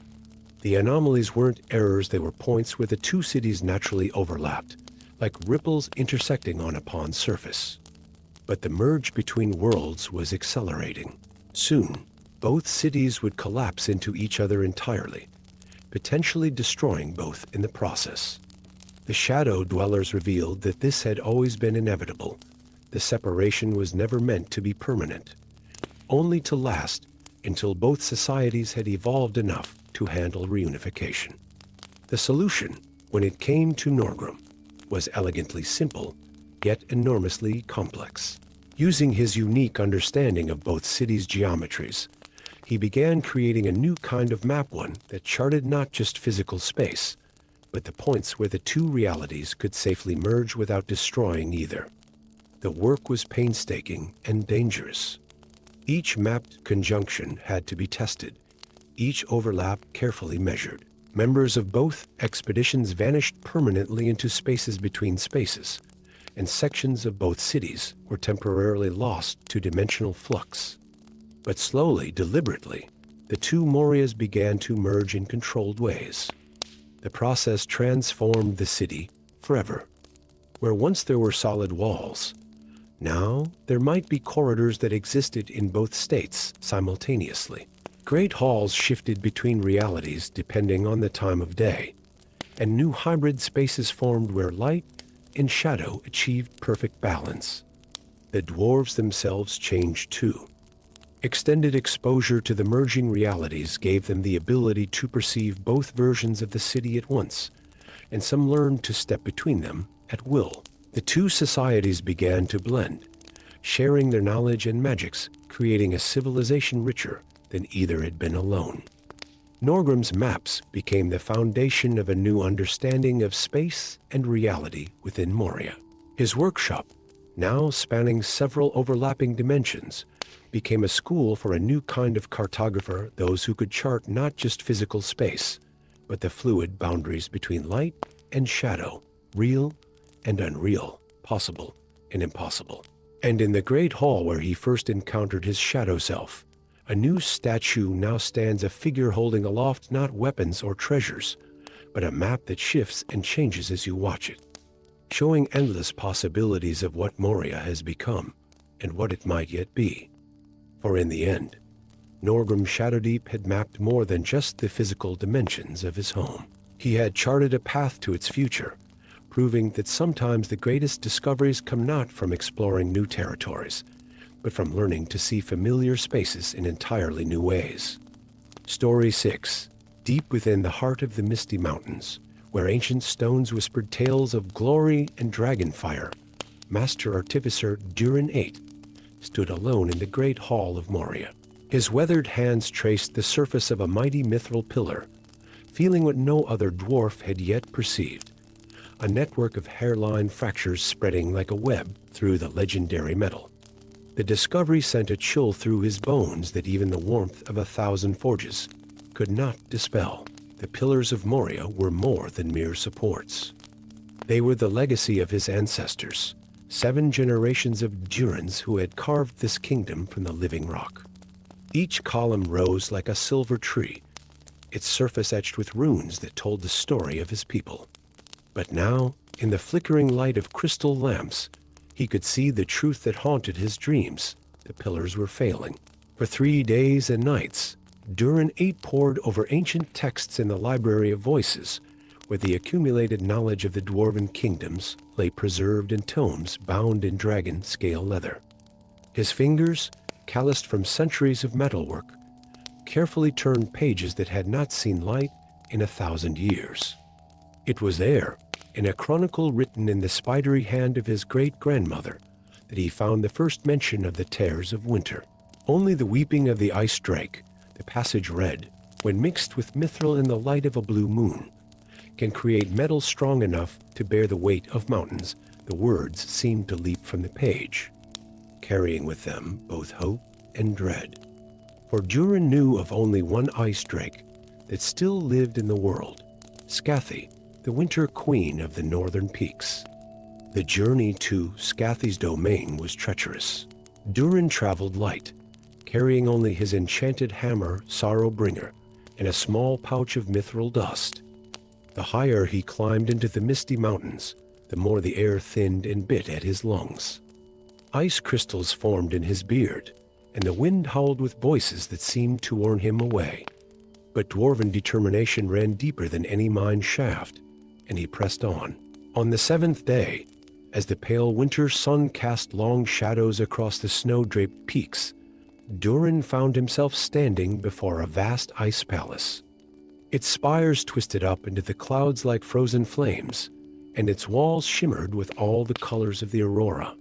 The anomalies weren't errors, they were points where the two cities naturally overlapped, like ripples intersecting on a pond's surface. But the merge between worlds was accelerating. Soon, both cities would collapse into each other entirely, potentially destroying both in the process. The Shadow Dwellers revealed that this had always been inevitable. The separation was never meant to be permanent, only to last until both societies had evolved enough to handle reunification. The solution, when it came to Norgrim, was elegantly simple, yet enormously complex. Using his unique understanding of both cities' geometries, he began creating a new kind of map, one that charted not just physical space, but the points where the two realities could safely merge without destroying either. The work was painstaking and dangerous. Each mapped conjunction had to be tested, each overlap carefully measured. Members of both expeditions vanished permanently into spaces between spaces, and sections of both cities were temporarily lost to dimensional flux. But slowly, deliberately, the two Morias began to merge in controlled ways. The process transformed the city forever. Where once there were solid walls, now there might be corridors that existed in both states simultaneously. Great halls shifted between realities depending on the time of day, and new hybrid spaces formed where light and shadow achieved perfect balance. The dwarves themselves changed too. Extended exposure to the merging realities gave them the ability to perceive both versions of the city at once, and some learned to step between them at will. The two societies began to blend, sharing their knowledge and magics, creating a civilization richer than either had been alone. Norgrim's maps became the foundation of a new understanding of space and reality within Moria. His workshop, now spanning several overlapping dimensions, became a school for a new kind of cartographer, those who could chart not just physical space, but the fluid boundaries between light and shadow, real and unreal, possible and impossible. And in the great hall where he first encountered his shadow self, a new statue now stands, a figure holding aloft not weapons or treasures, but a map that shifts and changes as you watch it, showing endless possibilities of what Moria has become and what it might yet be. For in the end, Norgrim Shadowdeep had mapped more than just the physical dimensions of his home. He had charted a path to its future, proving that sometimes the greatest discoveries come not from exploring new territories, but from learning to see familiar spaces in entirely new ways. Story 6. Deep within the heart of the Misty Mountains, where ancient stones whispered tales of glory and dragonfire, Master Artificer Durin VIII stood alone in the great hall of Moria. His weathered hands traced the surface of a mighty mithril pillar, feeling what no other dwarf had yet perceived, a network of hairline fractures spreading like a web through the legendary metal. The discovery sent a chill through his bones that even the warmth of 1,000 forges could not dispel. The pillars of Moria were more than mere supports. They were the legacy of his ancestors, 7 generations of Durins who had carved this kingdom from the living rock. Each column rose like a silver tree, its surface etched with runes that told the story of his people. But now, in the flickering light of crystal lamps, he could see the truth that haunted his dreams. The pillars were failing. For 3 days and nights, Durin VIII pored over ancient texts in the Library of Voices, where the accumulated knowledge of the Dwarven kingdoms lay preserved in tomes bound in dragon scale leather. His fingers, calloused from centuries of metalwork, carefully turned pages that had not seen light in 1,000 years. It was there, in a chronicle written in the spidery hand of his great-grandmother, that he found the first mention of the terrors of winter. Only the weeping of the ice drake, the passage read, when mixed with mithril in the light of a blue moon, can create metal strong enough to bear the weight of mountains. The words seemed to leap from the page, carrying with them both hope and dread. For Durin knew of only one ice drake, that still lived in the world, Scathy, the winter queen of the northern peaks. The journey to Scathy's domain was treacherous. Durin traveled light, carrying only his enchanted hammer, Sorrowbringer, and a small pouch of mithril dust. The higher he climbed into the misty mountains, the more the air thinned and bit at his lungs. Ice crystals formed in his beard, and the wind howled with voices that seemed to warn him away. But dwarven determination ran deeper than any mine shaft, and he pressed on. On the 7th day, as the pale winter sun cast long shadows across the snow-draped peaks, Durin found himself standing before a vast ice palace. Its spires twisted up into the clouds like frozen flames, and its walls shimmered with all the colors of the aurora.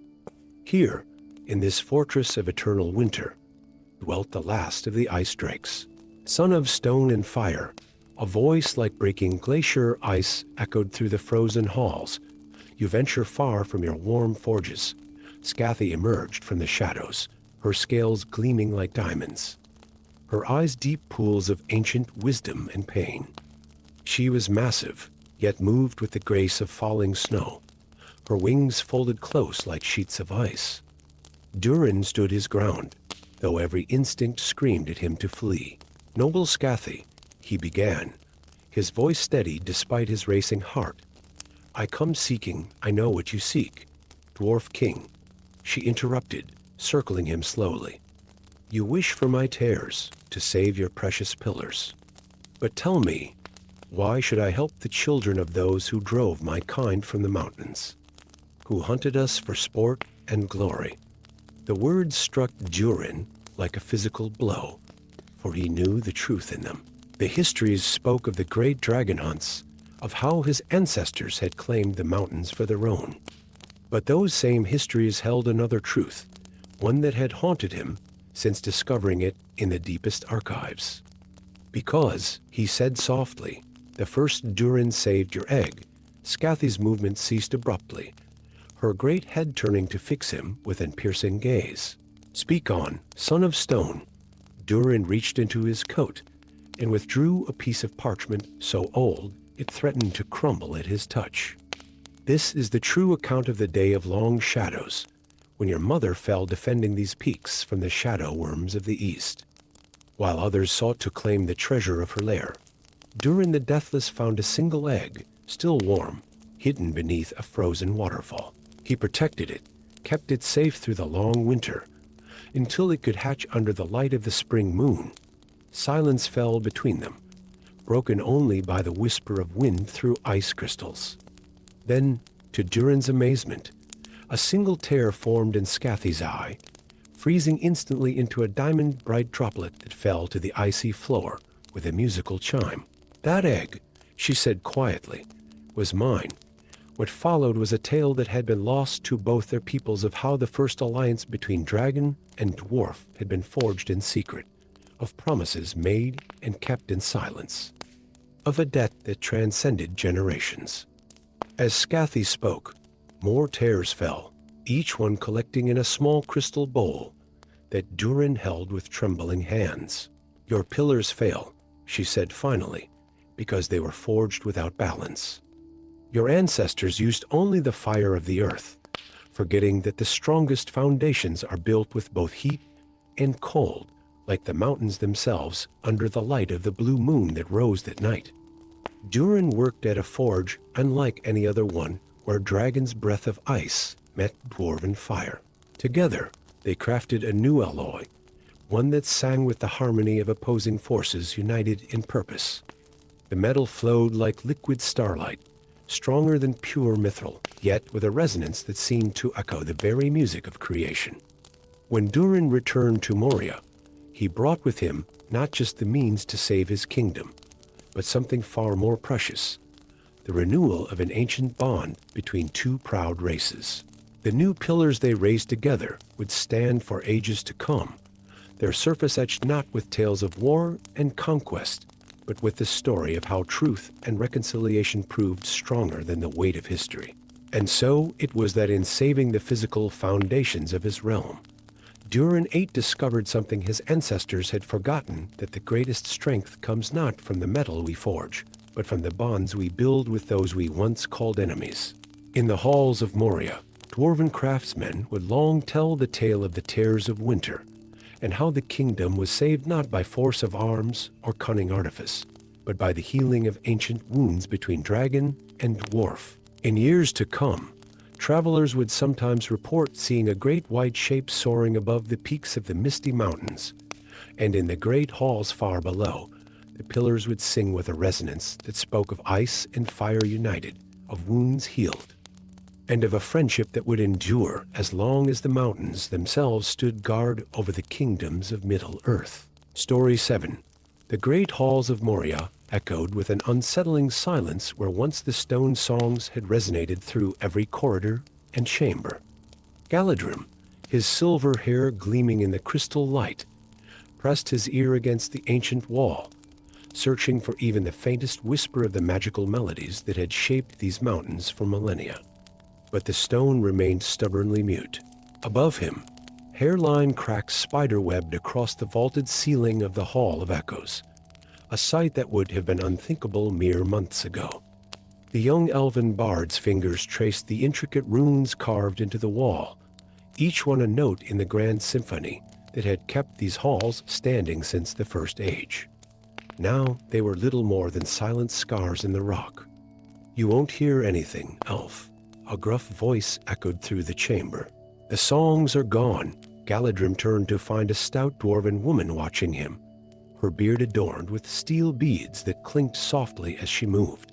Here, in this fortress of eternal winter, dwelt the last of the ice drakes. Son of stone and fire, a voice like breaking glacier ice echoed through the frozen halls. You venture far from your warm forges. Scathy emerged from the shadows, her scales gleaming like diamonds, her eyes deep pools of ancient wisdom and pain. She was massive, yet moved with the grace of falling snow, her wings folded close like sheets of ice. Durin stood his ground, though every instinct screamed at him to flee. Noble Scathy, he began, his voice steady despite his racing heart. I come seeking, I know what you seek. Dwarf King, she interrupted, circling him slowly. You wish for my tears, to save your precious pillars. But tell me, why should I help the children of those who drove my kind from the mountains, who hunted us for sport and glory? The words struck Durin like a physical blow, for he knew the truth in them. The histories spoke of the great dragon hunts, of how his ancestors had claimed the mountains for their own. But those same histories held another truth, one that had haunted him since discovering it in the deepest archives. Because, he said softly, the first Durin saved your egg, Scathy's movement ceased abruptly, her great head turning to fix him with an piercing gaze. Speak on, son of stone. Durin reached into his coat and withdrew a piece of parchment so old it threatened to crumble at his touch. This is the true account of the day of long shadows, when your mother fell defending these peaks from the shadow worms of the east, while others sought to claim the treasure of her lair. Durin the Deathless found a single egg, still warm, hidden beneath a frozen waterfall. He protected it, kept it safe through the long winter, until it could hatch under the light of the spring moon. Silence fell between them, broken only by the whisper of wind through ice crystals. Then, to Durin's amazement, a single tear formed in Scathy's eye, freezing instantly into a diamond-bright droplet that fell to the icy floor with a musical chime. That egg, she said quietly, was mine. What followed was a tale that had been lost to both their peoples of how the first alliance between dragon and dwarf had been forged in secret, of promises made and kept in silence, of a debt that transcended generations. As Scathy spoke, more tears fell, each one collecting in a small crystal bowl that Durin held with trembling hands. Your pillars fail, she said finally, because they were forged without balance. Your ancestors used only the fire of the earth, forgetting that the strongest foundations are built with both heat and cold, like the mountains themselves under the light of the blue moon that rose at night. Durin worked at a forge unlike any other one, where dragon's breath of ice met dwarven fire. Together, they crafted a new alloy, one that sang with the harmony of opposing forces united in purpose. The metal flowed like liquid starlight, stronger than pure mithril, yet with a resonance that seemed to echo the very music of creation. When Durin returned to Moria, he brought with him not just the means to save his kingdom, but something far more precious, the renewal of an ancient bond between two proud races. The new pillars they raised together would stand for ages to come, their surface etched not with tales of war and conquest, but with the story of how truth and reconciliation proved stronger than the weight of history. And so it was that in saving the physical foundations of his realm, Durin 8 discovered something his ancestors had forgotten, that the greatest strength comes not from the metal we forge, but from the bonds we build with those we once called enemies. In the halls of Moria, Dwarven craftsmen would long tell the tale of the terrors of winter, and how the kingdom was saved not by force of arms or cunning artifice, but by the healing of ancient wounds between dragon and dwarf. In years to come, travelers would sometimes report seeing a great white shape soaring above the peaks of the misty mountains, and in the great halls far below, the pillars would sing with a resonance that spoke of ice and fire united, of wounds healed, and of a friendship that would endure as long as the mountains themselves stood guard over the kingdoms of Middle-earth. Story 7. The great halls of Moria echoed with an unsettling silence where once the stone songs had resonated through every corridor and chamber. Galadrim, his silver hair gleaming in the crystal light, pressed his ear against the ancient wall, searching for even the faintest whisper of the magical melodies that had shaped these mountains for millennia. But the stone remained stubbornly mute. Above him, hairline cracks spider-webbed across the vaulted ceiling of the Hall of Echoes, a sight that would have been unthinkable mere months ago. The young elven bard's fingers traced the intricate runes carved into the wall, each one a note in the grand symphony that had kept these halls standing since the First Age. Now they were little more than silent scars in the rock. "You won't hear anything, elf," a gruff voice echoed through the chamber. "The songs are gone." Galadrim turned to find a stout dwarven woman watching him, her beard adorned with steel beads that clinked softly as she moved.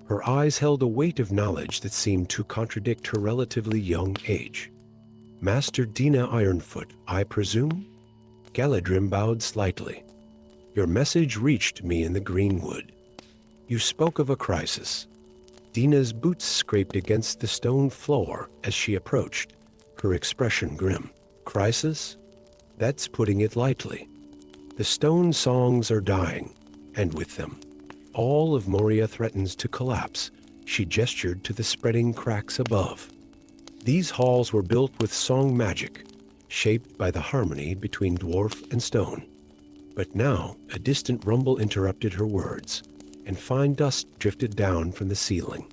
Her eyes held a weight of knowledge that seemed to contradict her relatively young age. "Master Dina Ironfoot, I presume?" Galadrim bowed slightly. "Your message reached me in the greenwood. You spoke of a crisis." Dina's boots scraped against the stone floor as she approached, her expression grim. "Crisis? That's putting it lightly. The stone songs are dying, and with them, all of Moria threatens to collapse." She gestured to the spreading cracks above. These halls were built with song magic, shaped by the harmony between dwarf and stone. But now, a distant rumble interrupted her words, and fine dust drifted down from the ceiling.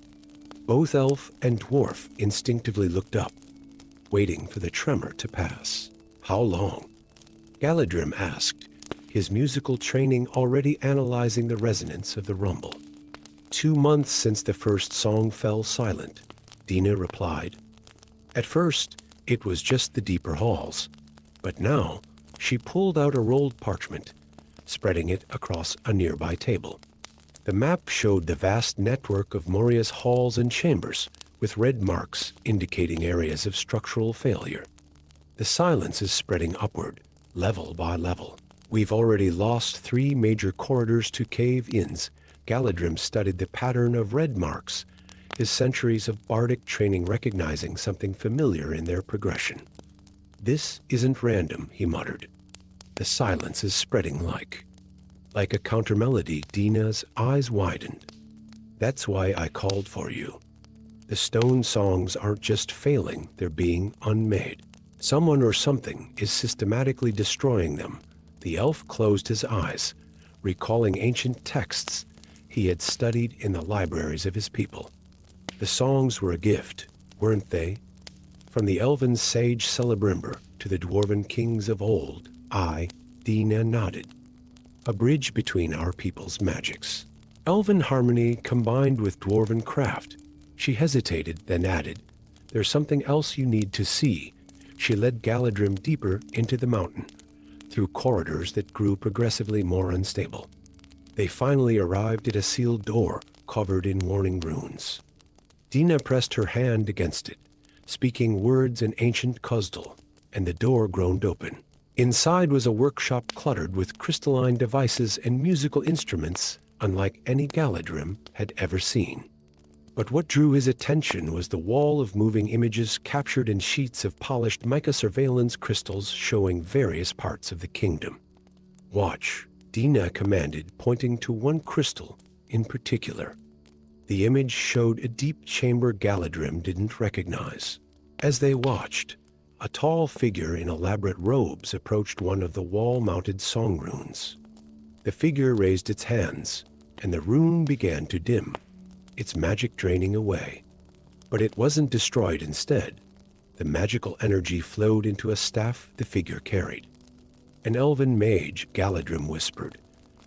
Both elf and dwarf instinctively looked up, waiting for the tremor to pass. "How long?" Galadrim asked, his musical training already analyzing the resonance of the rumble. 2 months since the first song fell silent," Dina replied. At first, it was just the deeper halls, but now she pulled out a rolled parchment, spreading it across a nearby table. The map showed the vast network of Moria's halls and chambers, with red marks indicating areas of structural failure. "The silence is spreading upward, level by level. We've already lost 3 major corridors to cave-ins." Galadrim studied the pattern of red marks, his centuries of bardic training recognizing something familiar in their progression. "This isn't random," he muttered. "The silence is spreading like a countermelody." Dina's eyes widened. "That's why I called for you. The stone songs aren't just failing, they're being unmade. Someone or something is systematically destroying them." The elf closed his eyes, recalling ancient texts he had studied in the libraries of his people. The songs were a gift, weren't they? From the elven sage Celebrimbor to the dwarven kings of old. Dina nodded. "A bridge between our people's magics. Elven harmony combined with dwarven craft." She hesitated, then added, "There's something else you need to see." She led Galadrim deeper into the mountain, through corridors that grew progressively more unstable. They finally arrived at a sealed door covered in warning runes. Dina pressed her hand against it, speaking words in ancient Khuzdul, and the door groaned open. Inside was a workshop cluttered with crystalline devices and musical instruments unlike any Galadrim had ever seen. But what drew his attention was the wall of moving images captured in sheets of polished mica surveillance crystals showing various parts of the kingdom. "Watch," Dina commanded, pointing to one crystal in particular. The image showed a deep chamber Galadrim didn't recognize. As they watched, A tall figure in elaborate robes approached one of the wall-mounted song runes. The figure raised its hands, and the rune began to dim, its magic draining away. But it wasn't destroyed instead. The magical energy flowed into a staff the figure carried. An elven mage, Galadrim whispered,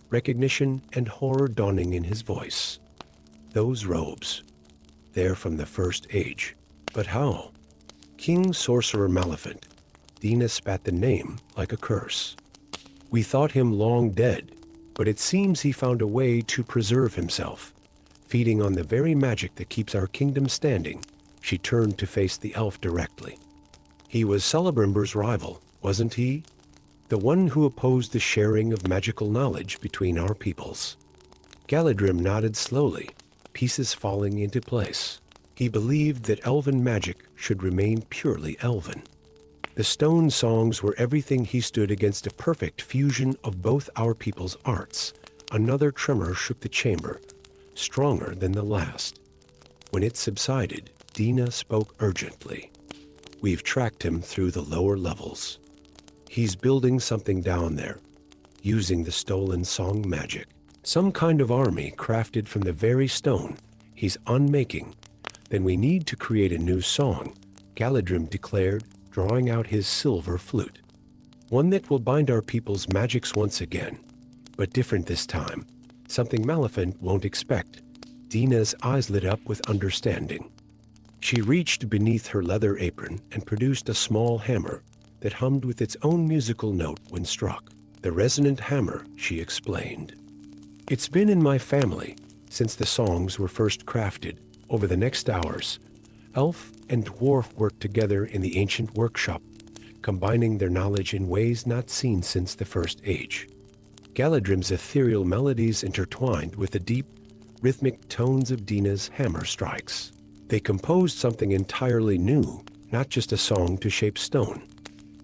recognition and horror dawning in his voice. Those robes, they're from the First Age. But how? King Sorcerer Maleficent. Dina spat the name like a curse. We thought him long dead, but it seems he found a way to preserve himself. Feeding on the very magic that keeps our kingdom standing, she turned to face the elf directly. He was Celebrimber's rival, wasn't he? The one who opposed the sharing of magical knowledge between our peoples. Galadrim nodded slowly, pieces falling into place. He believed that elven magic should remain purely elven. The stone songs were everything. He stood against a perfect fusion of both our people's arts. Another tremor shook the chamber, stronger than the last. When it subsided, Dina spoke urgently. We've tracked him through the lower levels. He's building something down there, using the stolen song magic. Some kind of army crafted from the very stone he's unmaking. Then we need to create a new song, Galadrim declared, drawing out his silver flute. One that will bind our people's magics once again, but different this time. Something Maleficent won't expect. Dina's eyes lit up with understanding. She reached beneath her leather apron and produced a small hammer that hummed with its own musical note when struck. The resonant hammer, she explained. It's been in my family since the songs were first crafted. Over the next hours, elf and dwarf worked together in the ancient workshop, combining their knowledge in ways not seen since the First Age. Galadrim's ethereal melodies intertwined with the deep, rhythmic tones of Dina's hammer strikes. They composed something entirely new, not just a song to shape stone,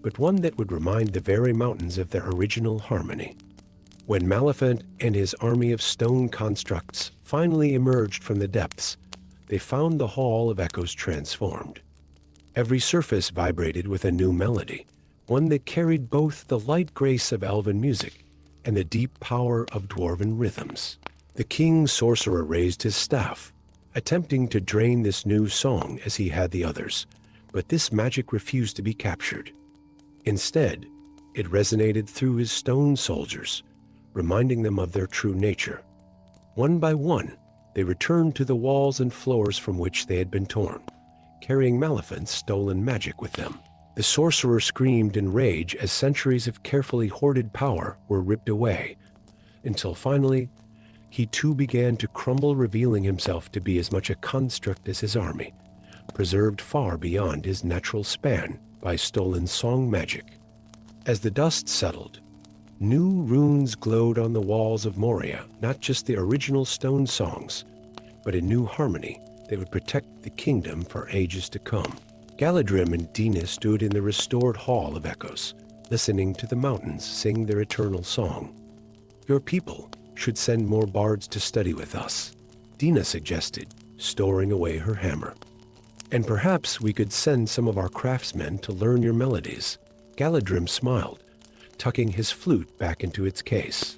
but one that would remind the very mountains of their original harmony. When Maleficent and his army of stone constructs finally emerged from the depths, they found the Hall of Echoes transformed. Every surface vibrated with a new melody, one that carried both the light grace of elven music and the deep power of dwarven rhythms. The King Sorcerer raised his staff, attempting to drain this new song as he had the others, but this magic refused to be captured. Instead, it resonated through his stone soldiers, reminding them of their true nature. One by one, they returned to the walls and floors from which they had been torn, carrying Maleficent's stolen magic with them. The sorcerer screamed in rage as centuries of carefully hoarded power were ripped away, until finally, he too began to crumble, revealing himself to be as much a construct as his army, preserved far beyond his natural span by stolen song magic. As the dust settled, new runes glowed on the walls of Moria, not just the original stone songs, but a new harmony that would protect the kingdom for ages to come. Galadrim and Dina stood in the restored Hall of Echoes, listening to the mountains sing their eternal song. Your people should send more bards to study with us, Dina suggested, storing away her hammer. And perhaps we could send some of our craftsmen to learn your melodies. Galadrim smiled, tucking his flute back into its case.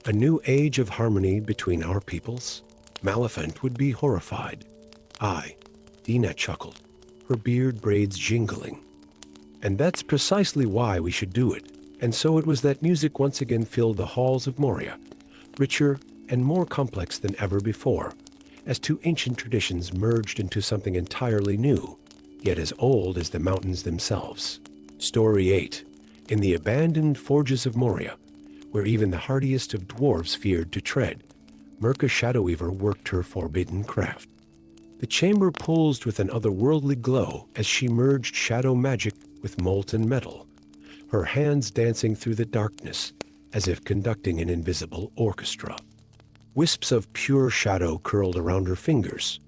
A new age of harmony between our peoples? Maleficent would be horrified. Aye, Dina chuckled, her beard braids jingling. And that's precisely why we should do it. And so it was that music once again filled the halls of Moria, richer and more complex than ever before, as two ancient traditions merged into something entirely new, yet as old as the mountains themselves. Story 8. In the abandoned forges of Moria, where even the hardiest of dwarves feared to tread, Mirka Shadowweaver worked her forbidden craft. The chamber pulsed with an otherworldly glow as she merged shadow magic with molten metal, her hands dancing through the darkness as if conducting an invisible orchestra. Wisps of pure shadow curled around her fingers,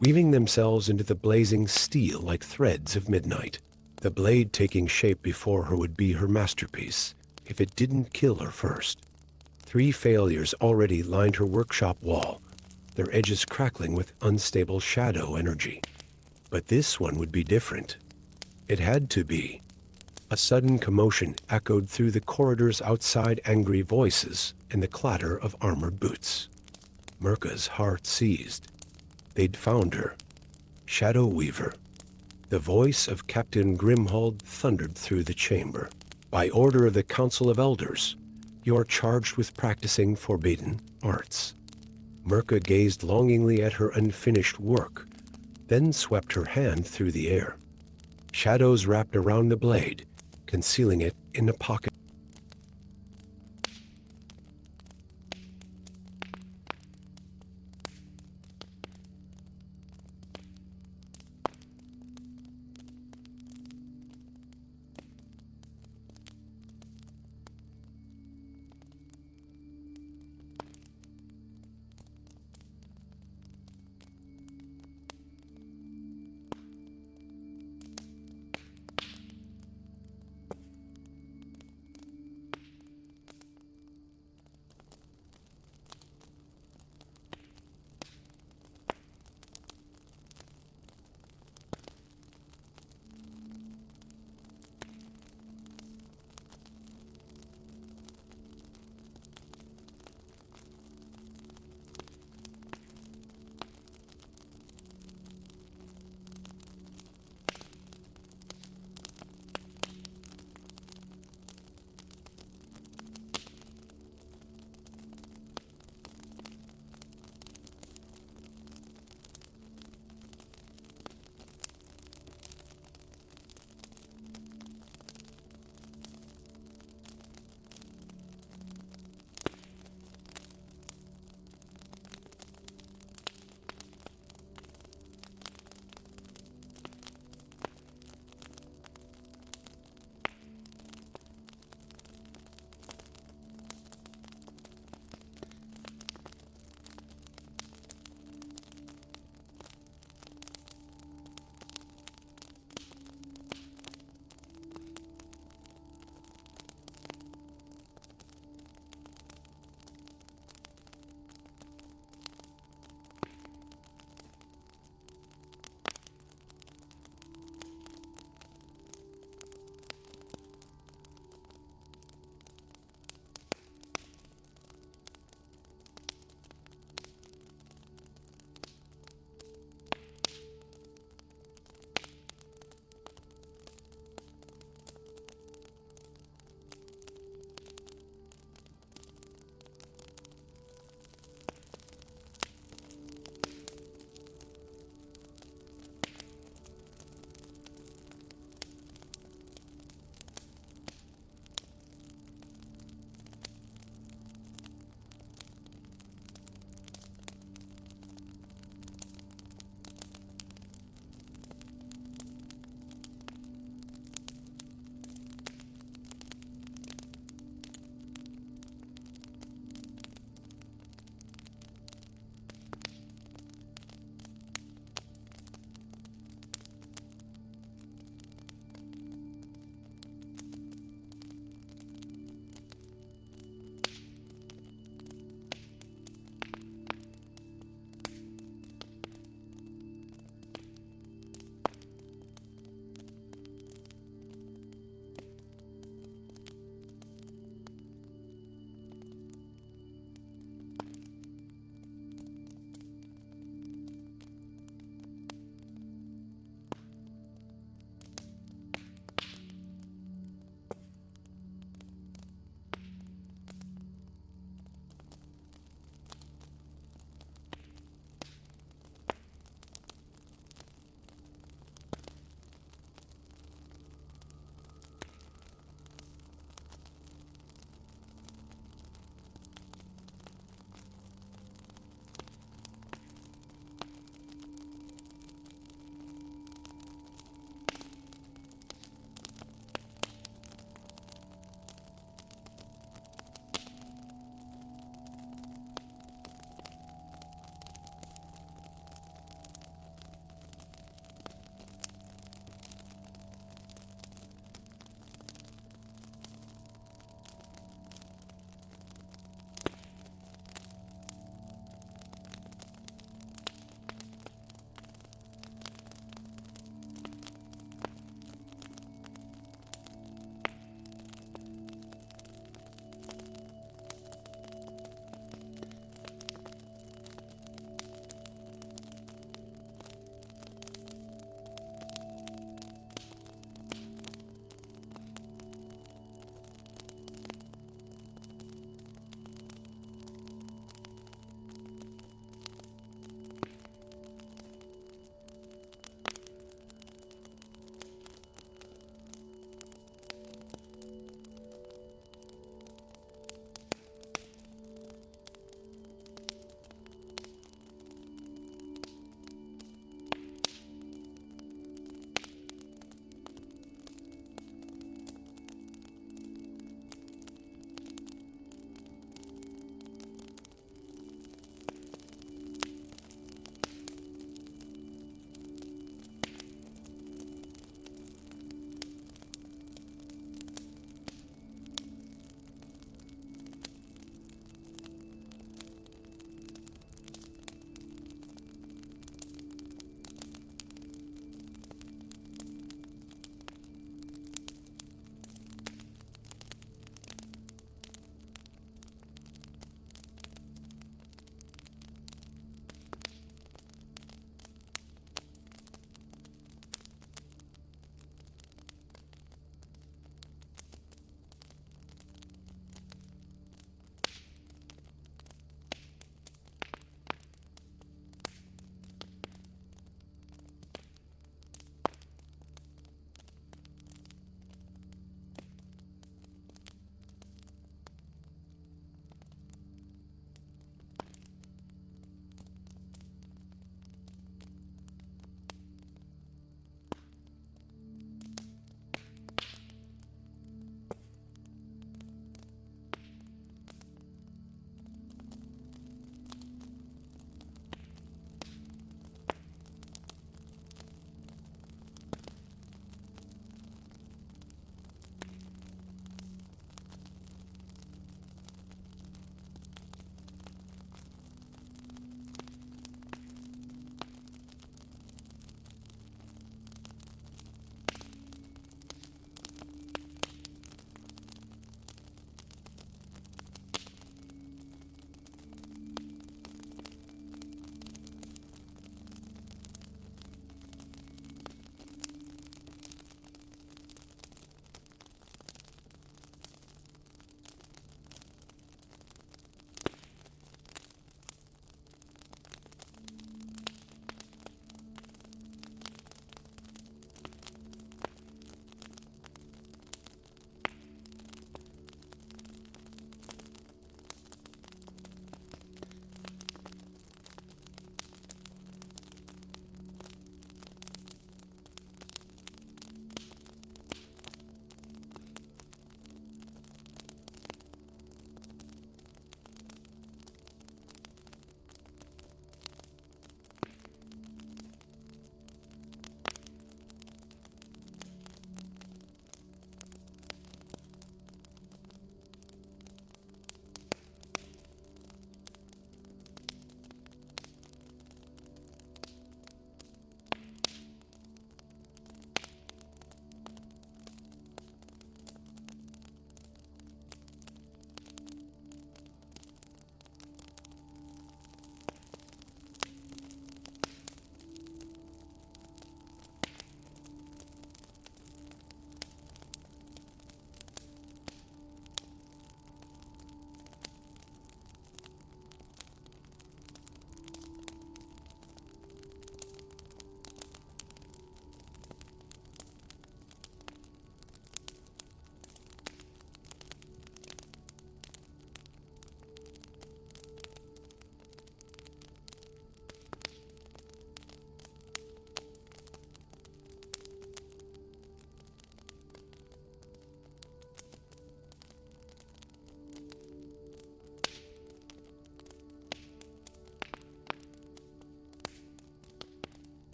weaving themselves into the blazing steel like threads of midnight. The blade taking shape before her would be her masterpiece, if it didn't kill her first. 3 failures already lined her workshop wall, their edges crackling with unstable shadow energy. But this one would be different. It had to be. A sudden commotion echoed through the corridors outside, angry voices and the clatter of armored boots. Mirka's heart seized. They'd found her. Shadow Weaver. The voice of Captain Grimhold thundered through the chamber. By order of the Council of Elders, you are charged with practicing forbidden arts. Mirka gazed longingly at her unfinished work, then swept her hand through the air. Shadows wrapped around the blade, concealing it in a pocket